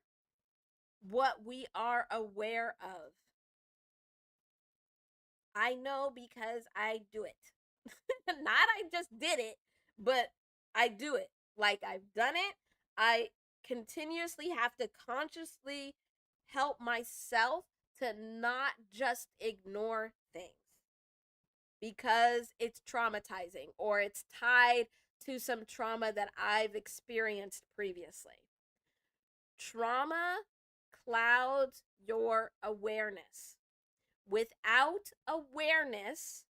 what we are aware of. I know because I do it. Not I just did it, but I do it. Like I've done it. I continuously have to consciously help myself to not just ignore things because it's traumatizing or it's tied to some trauma that I've experienced previously. Trauma clouds your awareness. Without awareness,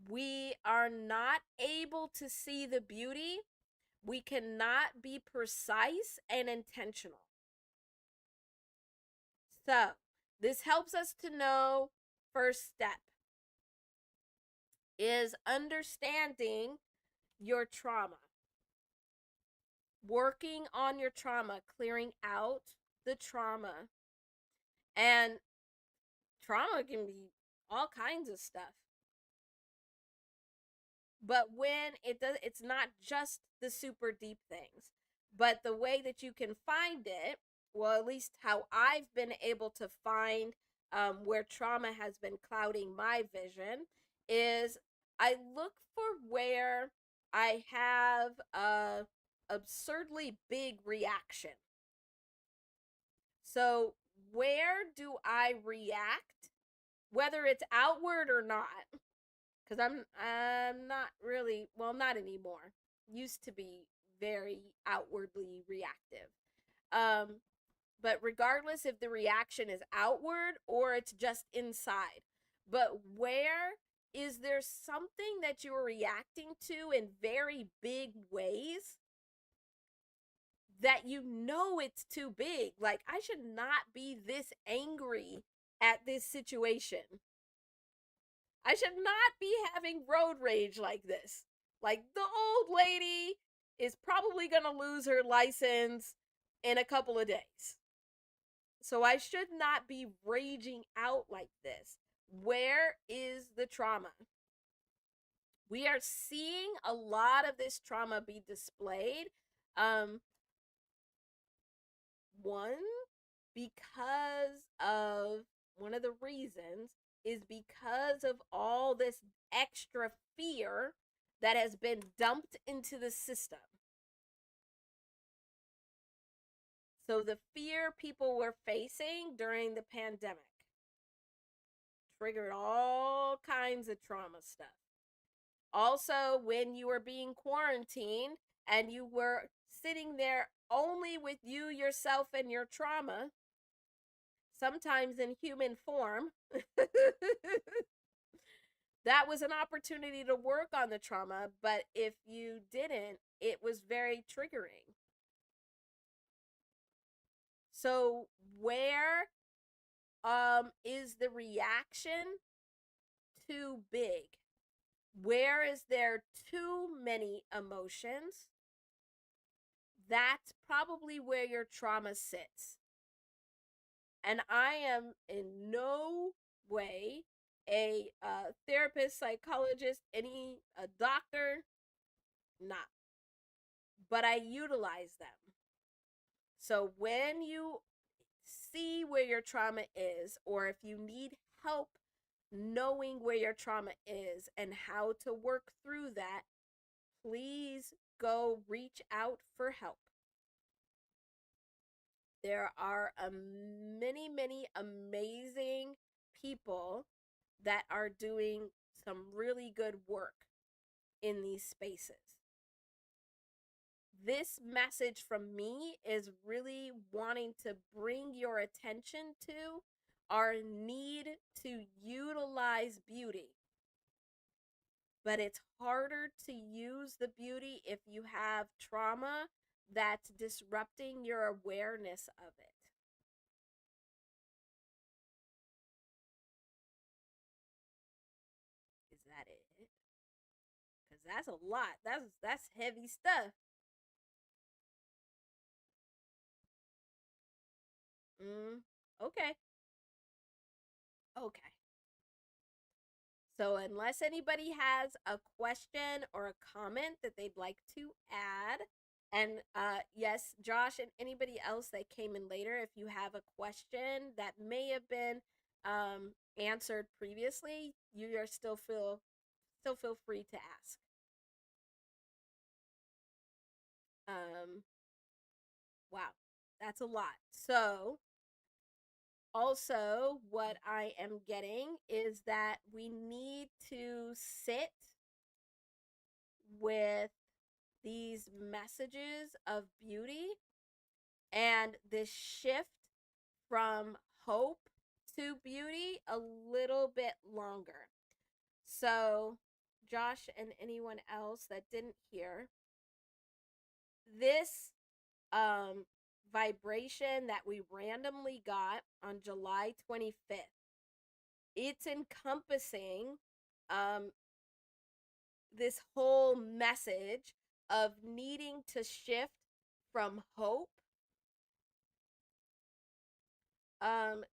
we are not able to see the beauty. We cannot be precise and intentional. So, this helps us to know first step is understanding your trauma. Working on your trauma, clearing out the trauma. And trauma can be all kinds of stuff. But when it's not just the super deep things, but the way that you can find it, well, at least how I've been able to find where trauma has been clouding my vision, is I look for where I have a absurdly big reaction. So where do I react, whether it's outward or not? Because I'm not really, well, not anymore. Used to be very outwardly reactive. Um, but regardless if the reaction is outward or it's just inside, but where is there something that you're reacting to in very big ways that you know it's too big? Like, I should not be this angry at this situation. I should not be having road rage like this. Like, the old lady is probably going to lose her license in a couple of days. So I should not be raging out like this. Where is the trauma? We are seeing a lot of this trauma be displayed. One, because of one of the reasons is because of all this extra fear that has been dumped into the system. So the fear people were facing during the pandemic triggered all kinds of trauma stuff. Also, when you were being quarantined and you were sitting there only with you, yourself, and your trauma, sometimes in human form, that was an opportunity to work on the trauma. But if you didn't, it was very triggering. So where is the reaction too big? Where is there too many emotions? That's probably where your trauma sits. And I am in no way a therapist, psychologist, a doctor, not. But I utilize them. So when you see where your trauma is, or if you need help knowing where your trauma is and how to work through that, please go reach out for help. There are many, many amazing people that are doing some really good work in these spaces. This message from me is really wanting to bring your attention to our need to utilize beauty. But it's harder to use the beauty if you have trauma that's disrupting your awareness of it. Is that it? That's a lot. That's heavy stuff. Mm, okay. Okay. So, unless anybody has a question or a comment that they'd like to add, and yes, Josh and anybody else that came in later, if you have a question that may have been answered previously, you are still feel free to ask. Um, wow, that's a lot. So, also, what I am getting is that we need to sit with these messages of beauty and this shift from hope to beauty a little bit longer. So, Josh and anyone else that didn't hear, this um, vibration that we randomly got on July 25th, it's encompassing um, this whole message of needing to shift from hope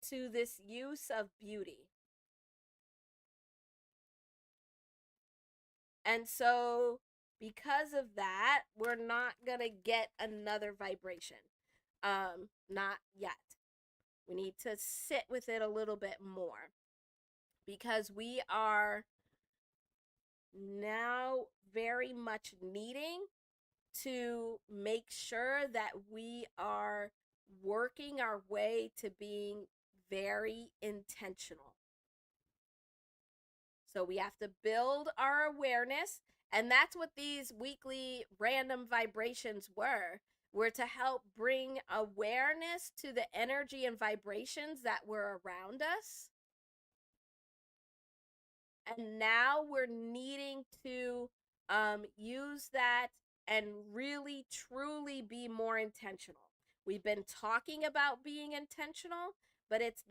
to this use of beauty. And so, because of that, we're not going to get another vibration. Not yet. We need to sit with it a little bit more because we are now very much needing to make sure that we are working our way to being very intentional. So we have to build our awareness. And that's what these weekly random vibrations were to help bring awareness to the energy and vibrations that were around us. And now we're needing to use that and really, truly be more intentional. We've been talking about being intentional, but it's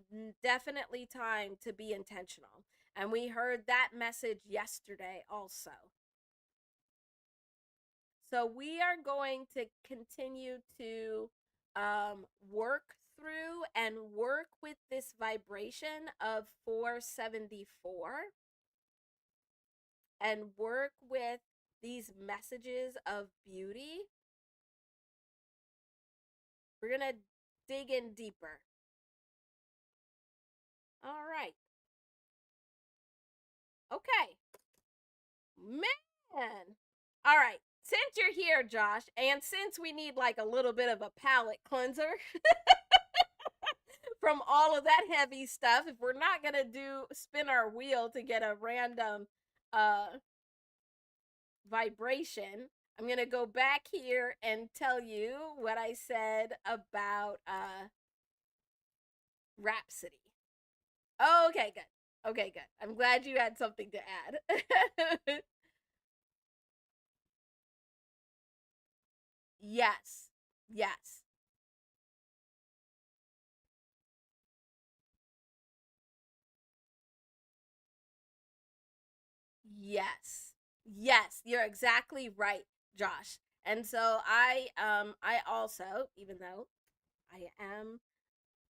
definitely time to be intentional. And we heard that message yesterday also. So we are going to continue to work through and work with this vibration of 474 and work with these messages of beauty. We're going to dig in deeper. All right. Okay. Man. All right. Since you're here, Josh, and since we need like a little bit of a palate cleanser from all of that heavy stuff, if we're not going to spin our wheel to get a random vibration, I'm going to go back here and tell you what I said about Rapsody. Oh, okay, good. Okay, good. I'm glad you had something to add. Yes. Yes. Yes. Yes, you're exactly right, Josh. And so I also, even though I am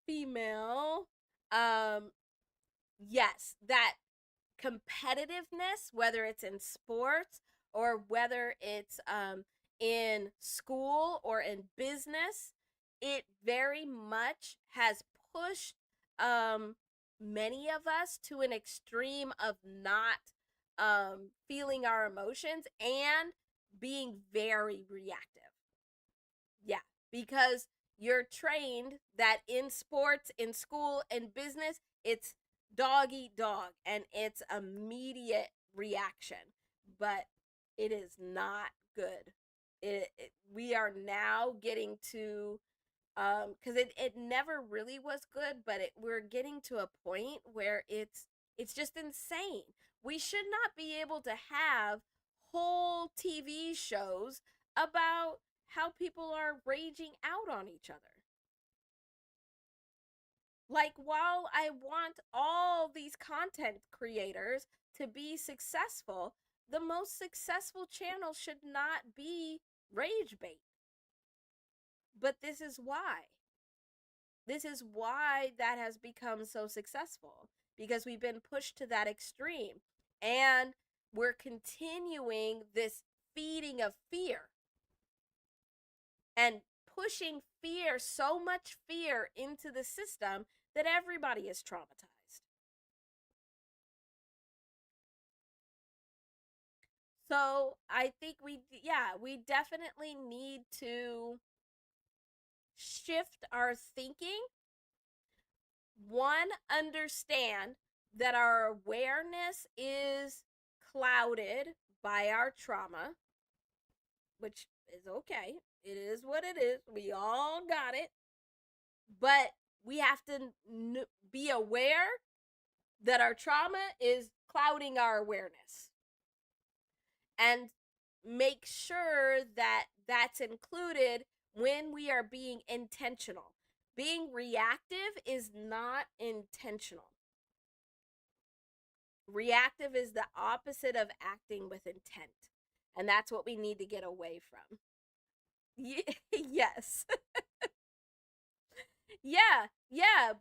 female, um yes, that competitiveness, whether it's in sports or whether it's in school or in business, it very much has pushed um, many of us to an extreme of not feeling our emotions and being very reactive. Yeah, because you're trained that in sports, in school, in business, it's dog eat dog and it's immediate reaction. But it is not good. We are now getting to because it never really was good, but we're getting to a point where it's just insane. We should not be able to have whole TV shows about how people are raging out on each other. Like, while I want all these content creators to be successful, the most successful channel should not be rage bait. But this is why. This is why that has become so successful, because we've been pushed to that extreme. And we're continuing this feeding of fear and pushing fear, so much fear into the system that everybody is traumatized. So I think we definitely need to shift our thinking. One, understand that our awareness is clouded by our trauma, which is okay. It is what it is. We all got it. But we have to be aware that our trauma is clouding our awareness, and make sure that that's included when we are being intentional. Being reactive is not intentional. Reactive is the opposite of acting with intent. And that's what we need to get away from. Yes. Yeah.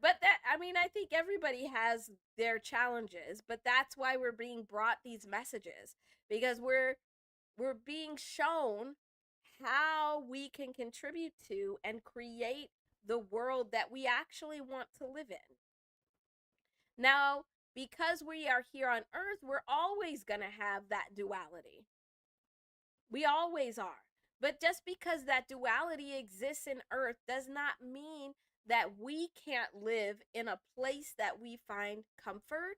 But I think everybody has their challenges, but that's why we're being brought these messages, because we're being shown how we can contribute to and create the world that we actually want to live in. Now, because we are here on earth, we're always going to have that duality. We always are. But just because that duality exists in earth does not mean that we can't live in a place that we find comfort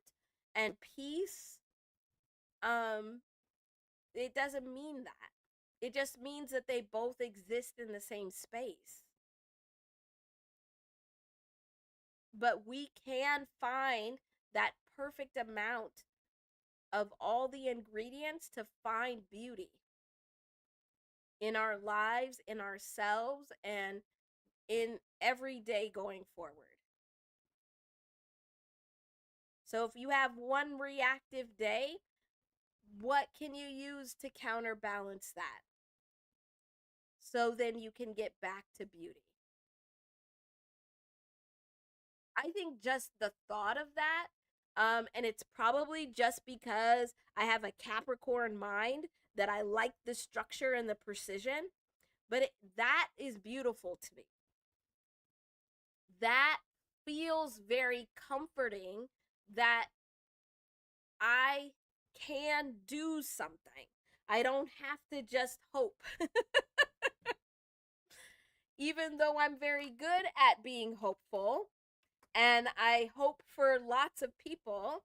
and peace. It doesn't mean that. It just means that they both exist in the same space. But we can find that perfect amount of all the ingredients to find beauty in our lives, in ourselves, and in every day going forward. So if you have one reactive day, what can you use to counterbalance that? So then you can get back to beauty. I think just the thought of that, and it's probably just because I have a Capricorn mind that I like the structure and the precision, but that is beautiful to me. That feels very comforting, that I can do something. I don't have to just hope. Even though I'm very good at being hopeful, and I hope for lots of people,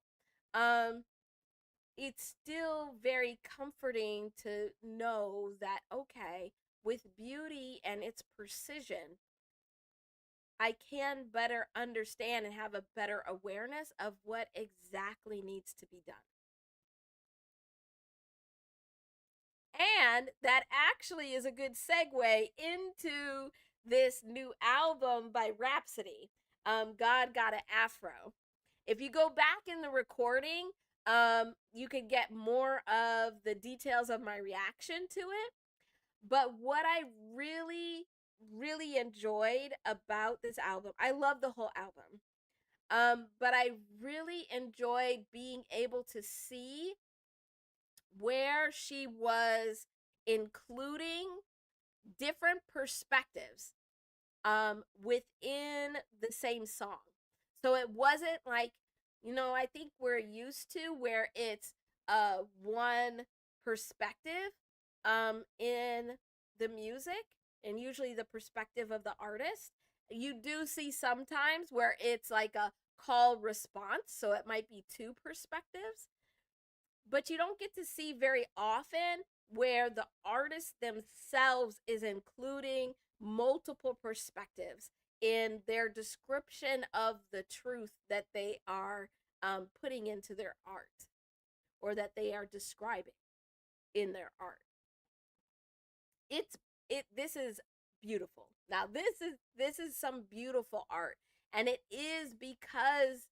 it's still very comforting to know that, okay, with beauty and its precision, I can better understand and have a better awareness of what exactly needs to be done. And that actually is a good segue into this new album by Rapsody, God Got an Afro. If you go back in the recording, you can get more of the details of my reaction to it. But what I really, really enjoyed about this album, I love the whole album. But I really enjoyed being able to see where she was including different perspectives within the same song. So it wasn't like, I think we're used to where it's one perspective in the music, and usually the perspective of the artist. You do see sometimes where it's like a call response, so it might be two perspectives, but you don't get to see very often where the artist themselves is including multiple perspectives in their description of the truth that they are putting into their art, or that they are describing in their art. This is beautiful. Now this is some beautiful art, and it is because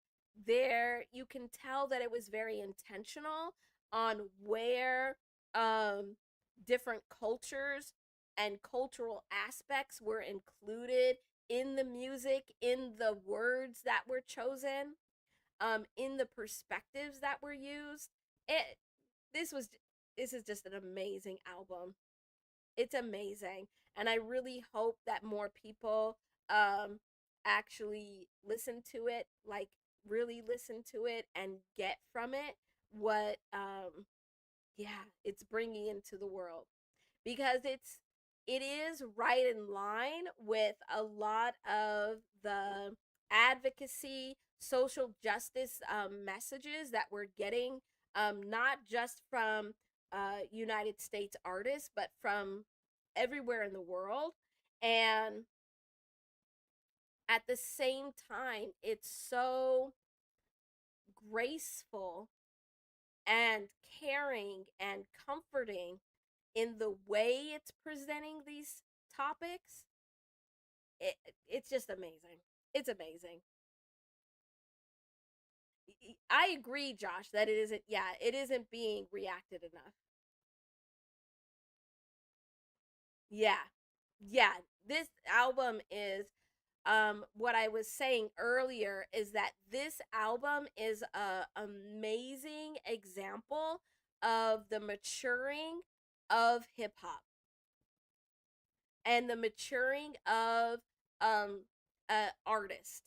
you can tell that it was very intentional on where different cultures and cultural aspects were included in the music, in the words that were chosen, in the perspectives that were used. It this was this is just an amazing album. It's amazing, and I really hope that more people actually listen to it, like really listen to it and get from it what yeah, it's bringing into the world, because it is right in line with a lot of the advocacy, social justice messages that we're getting, not just from United States artists, but from everywhere in the world. And at the same time, it's so graceful and caring and comforting in the way it's presenting these topics. It's just amazing. It's amazing. I agree, Josh, that it isn't. Yeah, it isn't being reacted enough. Yeah, yeah. This album is. What I was saying earlier is that this album is a amazing example of the maturing of hip hop and the maturing of artist,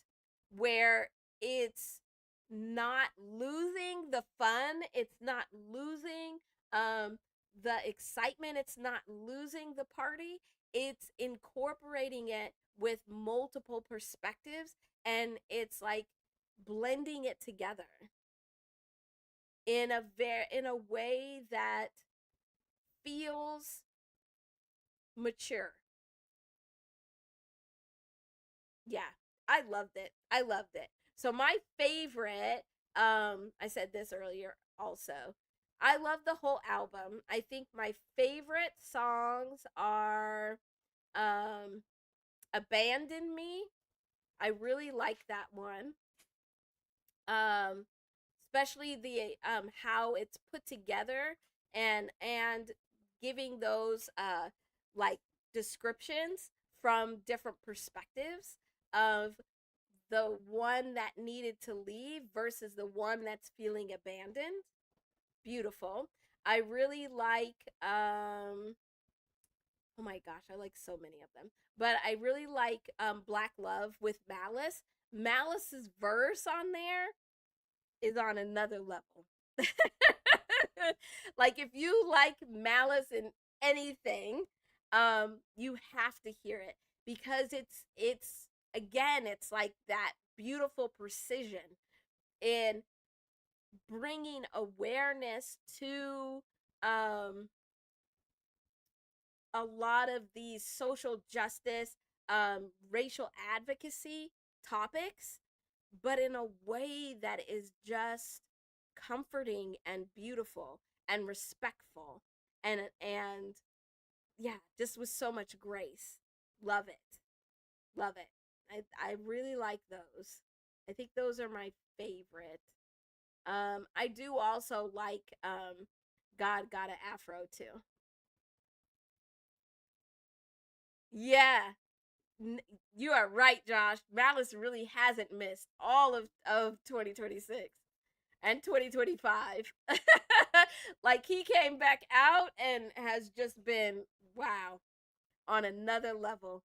where it's not losing the fun, it's not losing um the excitement, it's not losing the party, it's incorporating it with multiple perspectives, and it's like blending it together in a way that feels mature. Yeah, I loved it. I loved it. So my favorite, I said this earlier also. I love the whole album. I think my favorite songs are Abandon Me. I really like that one. Um Especially the how it's put together, and giving those like descriptions from different perspectives of the one that needed to leave versus the one that's feeling abandoned. Beautiful. I really like oh my gosh, I like so many of them. But I really like Black Love with Malice. Malice's verse on there is on another level. Like if you like Malice in anything, you have to hear it, because it's again, it's like that beautiful precision in bringing awareness to um a lot of these social justice, racial advocacy topics, but in a way that is just comforting and beautiful and respectful, and yeah, just with so much grace. Love it. Love it. I really like those. I think those are my favorite. I do also like God Got an Afro too. Yeah, you are right, Josh. Malice really hasn't missed all of 2026 and 2025. Like he came back out and has just been wow, on another level,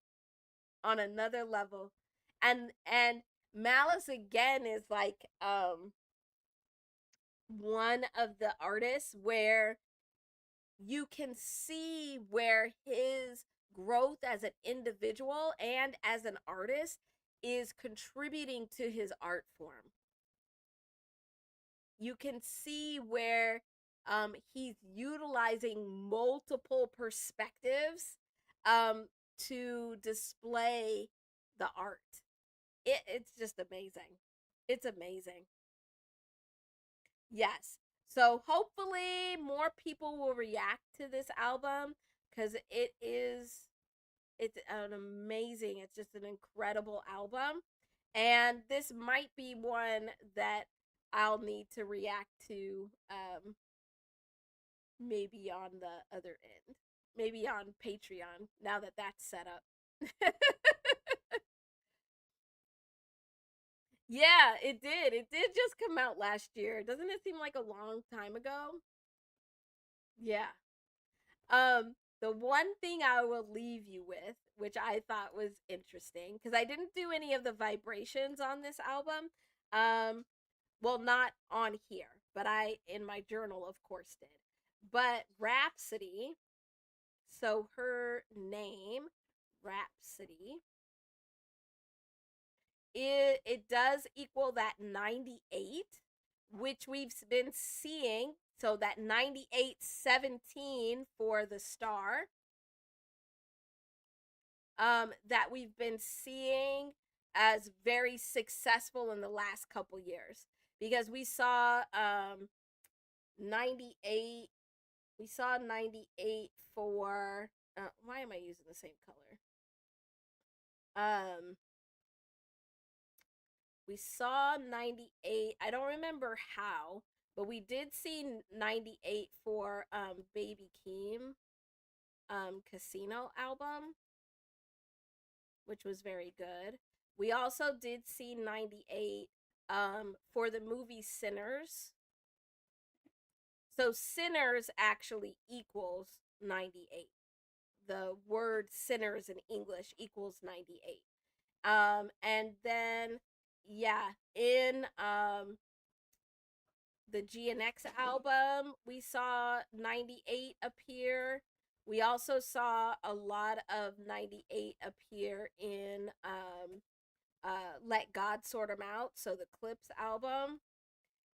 on another level. And Malice again is like one of the artists where you can see where his growth as an individual and as an artist is contributing to his art form. You can see where he's utilizing multiple perspectives to display the art. It's just amazing. It's amazing. Yes. So hopefully more people will react to this album, because it's an amazing, it's just an incredible album. And this might be one that I'll need to react to maybe on the other end. Maybe on Patreon, now that that's set up. Yeah, it did. It did just come out last year. Doesn't it seem like a long time ago? Yeah. The one thing I will leave you with, which I thought was interesting, because I didn't do any of the vibrations on this album. Um, well, not on here, but I, in my journal, of course, did. But Rhapsody, so her name, Rhapsody, it does equal that 98, which we've been seeing. So that 9817 for the star, that we've been seeing as very successful in the last couple years, because we saw 98, we saw 98 for why am I using the same color? um we saw 98, I don't remember how, but we did see 98 for Baby Keem Casino album, which was very good. We also did see 98 for the movie Sinners. So Sinners actually equals 98. The word sinners in English equals 98. And then yeah, in the GNX album, we saw 98 appear. We also saw a lot of 98 appear in Let God Sort 'Em Out, so the Clips album.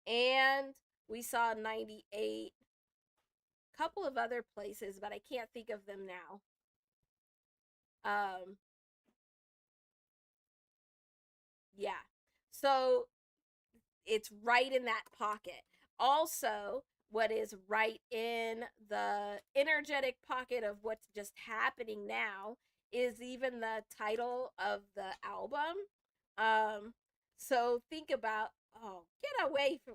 And we saw 98 a couple of other places, but I can't think of them now. Um, yeah. So it's right in that pocket. Also, what is right in the energetic pocket of what's just happening now is even the title of the album. So think about, oh, get away from,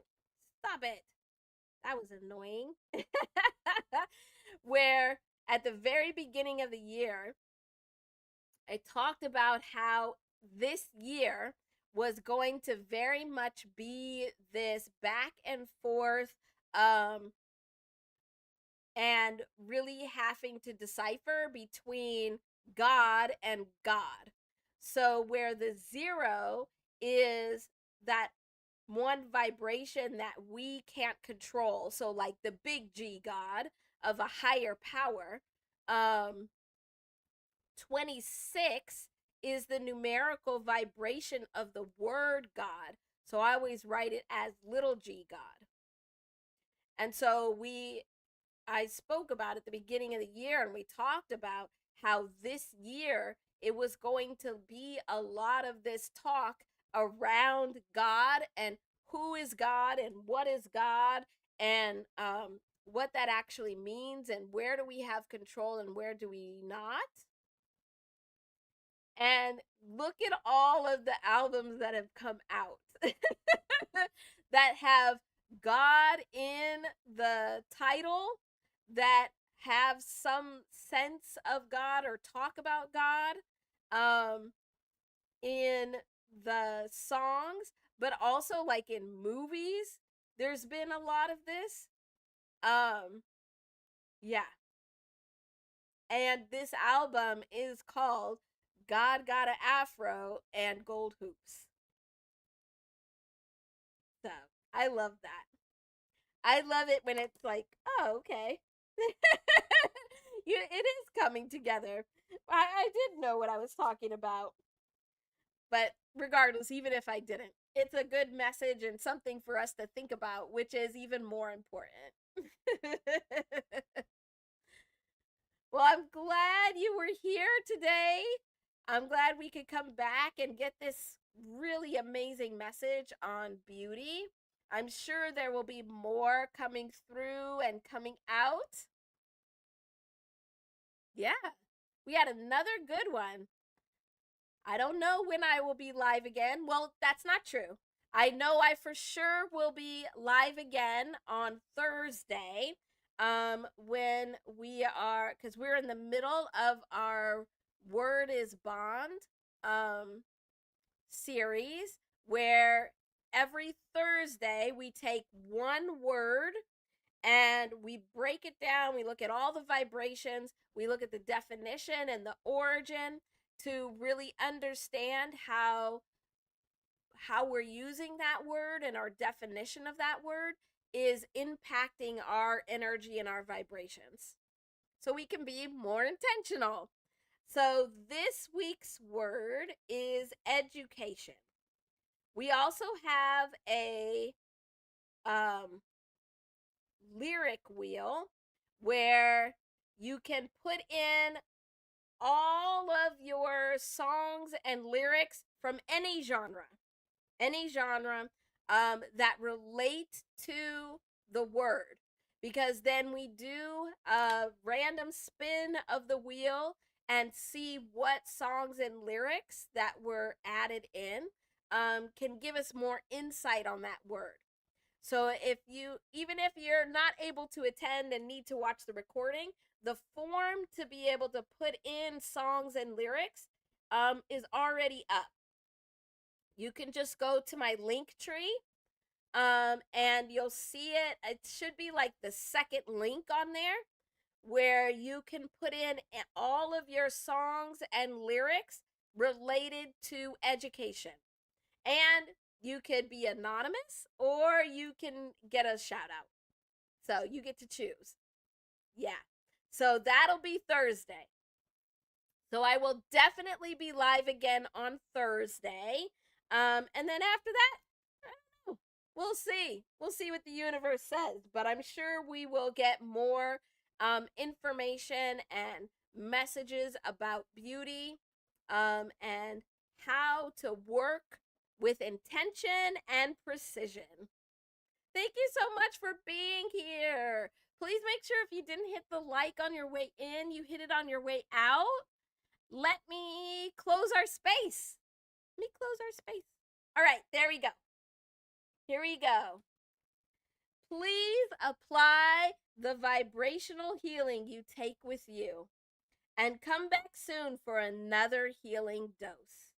stop it. That was annoying. Where at the very beginning of the year, I talked about how this year was going to very much be this back and forth, um, and really having to decipher between God and God. So, where the 0 is that one vibration that we can't control, so like the big G God of a higher power, 26 is the numerical vibration of the word God. So I always write it as little g God. And so I spoke about at the beginning of the year, and we talked about how this year it was going to be a lot of this talk around God and who is God and what is God, and what that actually means, and where do we have control and where do we not. And look at all of the albums that have come out that have God in the title, that have some sense of God or talk about God in the songs, but also like in movies. There's been a lot of this. Yeah. And this album is called God Got an Afro and Gold Hoops. So I love that. I love it when it's like, oh, okay. It is coming together. I did know what I was talking about. But regardless, even if I didn't, it's a good message and something for us to think about, which is even more important. Well, I'm glad you were here today. I'm glad we could come back and get this really amazing message on beauty. I'm sure there will be more coming through and coming out. Yeah, we had another good one. I don't know when I will be live again. Well, that's not true. I know I for sure will be live again on Thursday. when we are, because we're in the middle of our Word is Bond series, where every Thursday we take one word and we break it down. We look at all the vibrations, we look at the definition and the origin to really understand how we're using that word and our definition of that word is impacting our energy and our vibrations, so we can be more intentional. So this week's word is education. We also have a lyric wheel where you can put in all of your songs and lyrics from any genre that relate to the word, because then we do a random spin of the wheel and see what songs and lyrics that were added in can give us more insight on that word. So even if you're not able to attend and need to watch the recording, the form to be able to put in songs and lyrics is already up. You can just go to my link tree and you'll see it. It should be like the second link on there, where you can put in all of your songs and lyrics related to education. And you could be anonymous or you can get a shout out. So you get to choose. Yeah. So that'll be Thursday. So I will definitely be live again on Thursday. And then after that, I don't know. We'll see. We'll see what the universe says. But I'm sure we will get more information and messages about beauty and how to work with intention and precision. Thank you so much for being here. Please make sure if you didn't hit the like on your way in, you hit it on your way out. Let me close our space. Let me close our space. All right, there we go. Here we go. Please apply the vibrational healing you take with you and come back soon for another healing dose.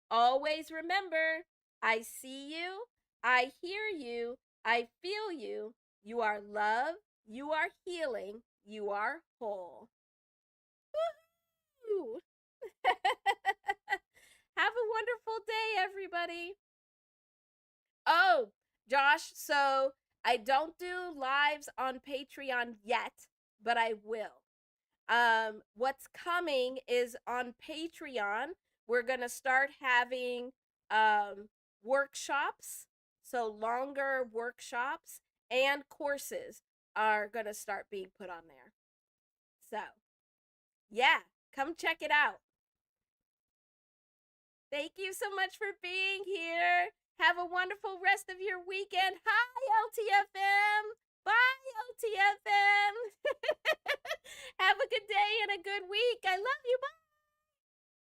Always remember, I see you, I hear you, I feel you. You are love, you are healing, you are whole. Woo-hoo! Have a wonderful day, everybody. Oh, Josh, so I don't do lives on Patreon yet, but I will. What's coming is on Patreon, we're going to start having workshops, so longer workshops and courses are going to start being put on there. So, yeah, come check it out. Thank you so much for being here. Have a wonderful rest of your weekend. Hi, LTFM. Bye, LTFM. Have a good day and a good week. I love you. Bye.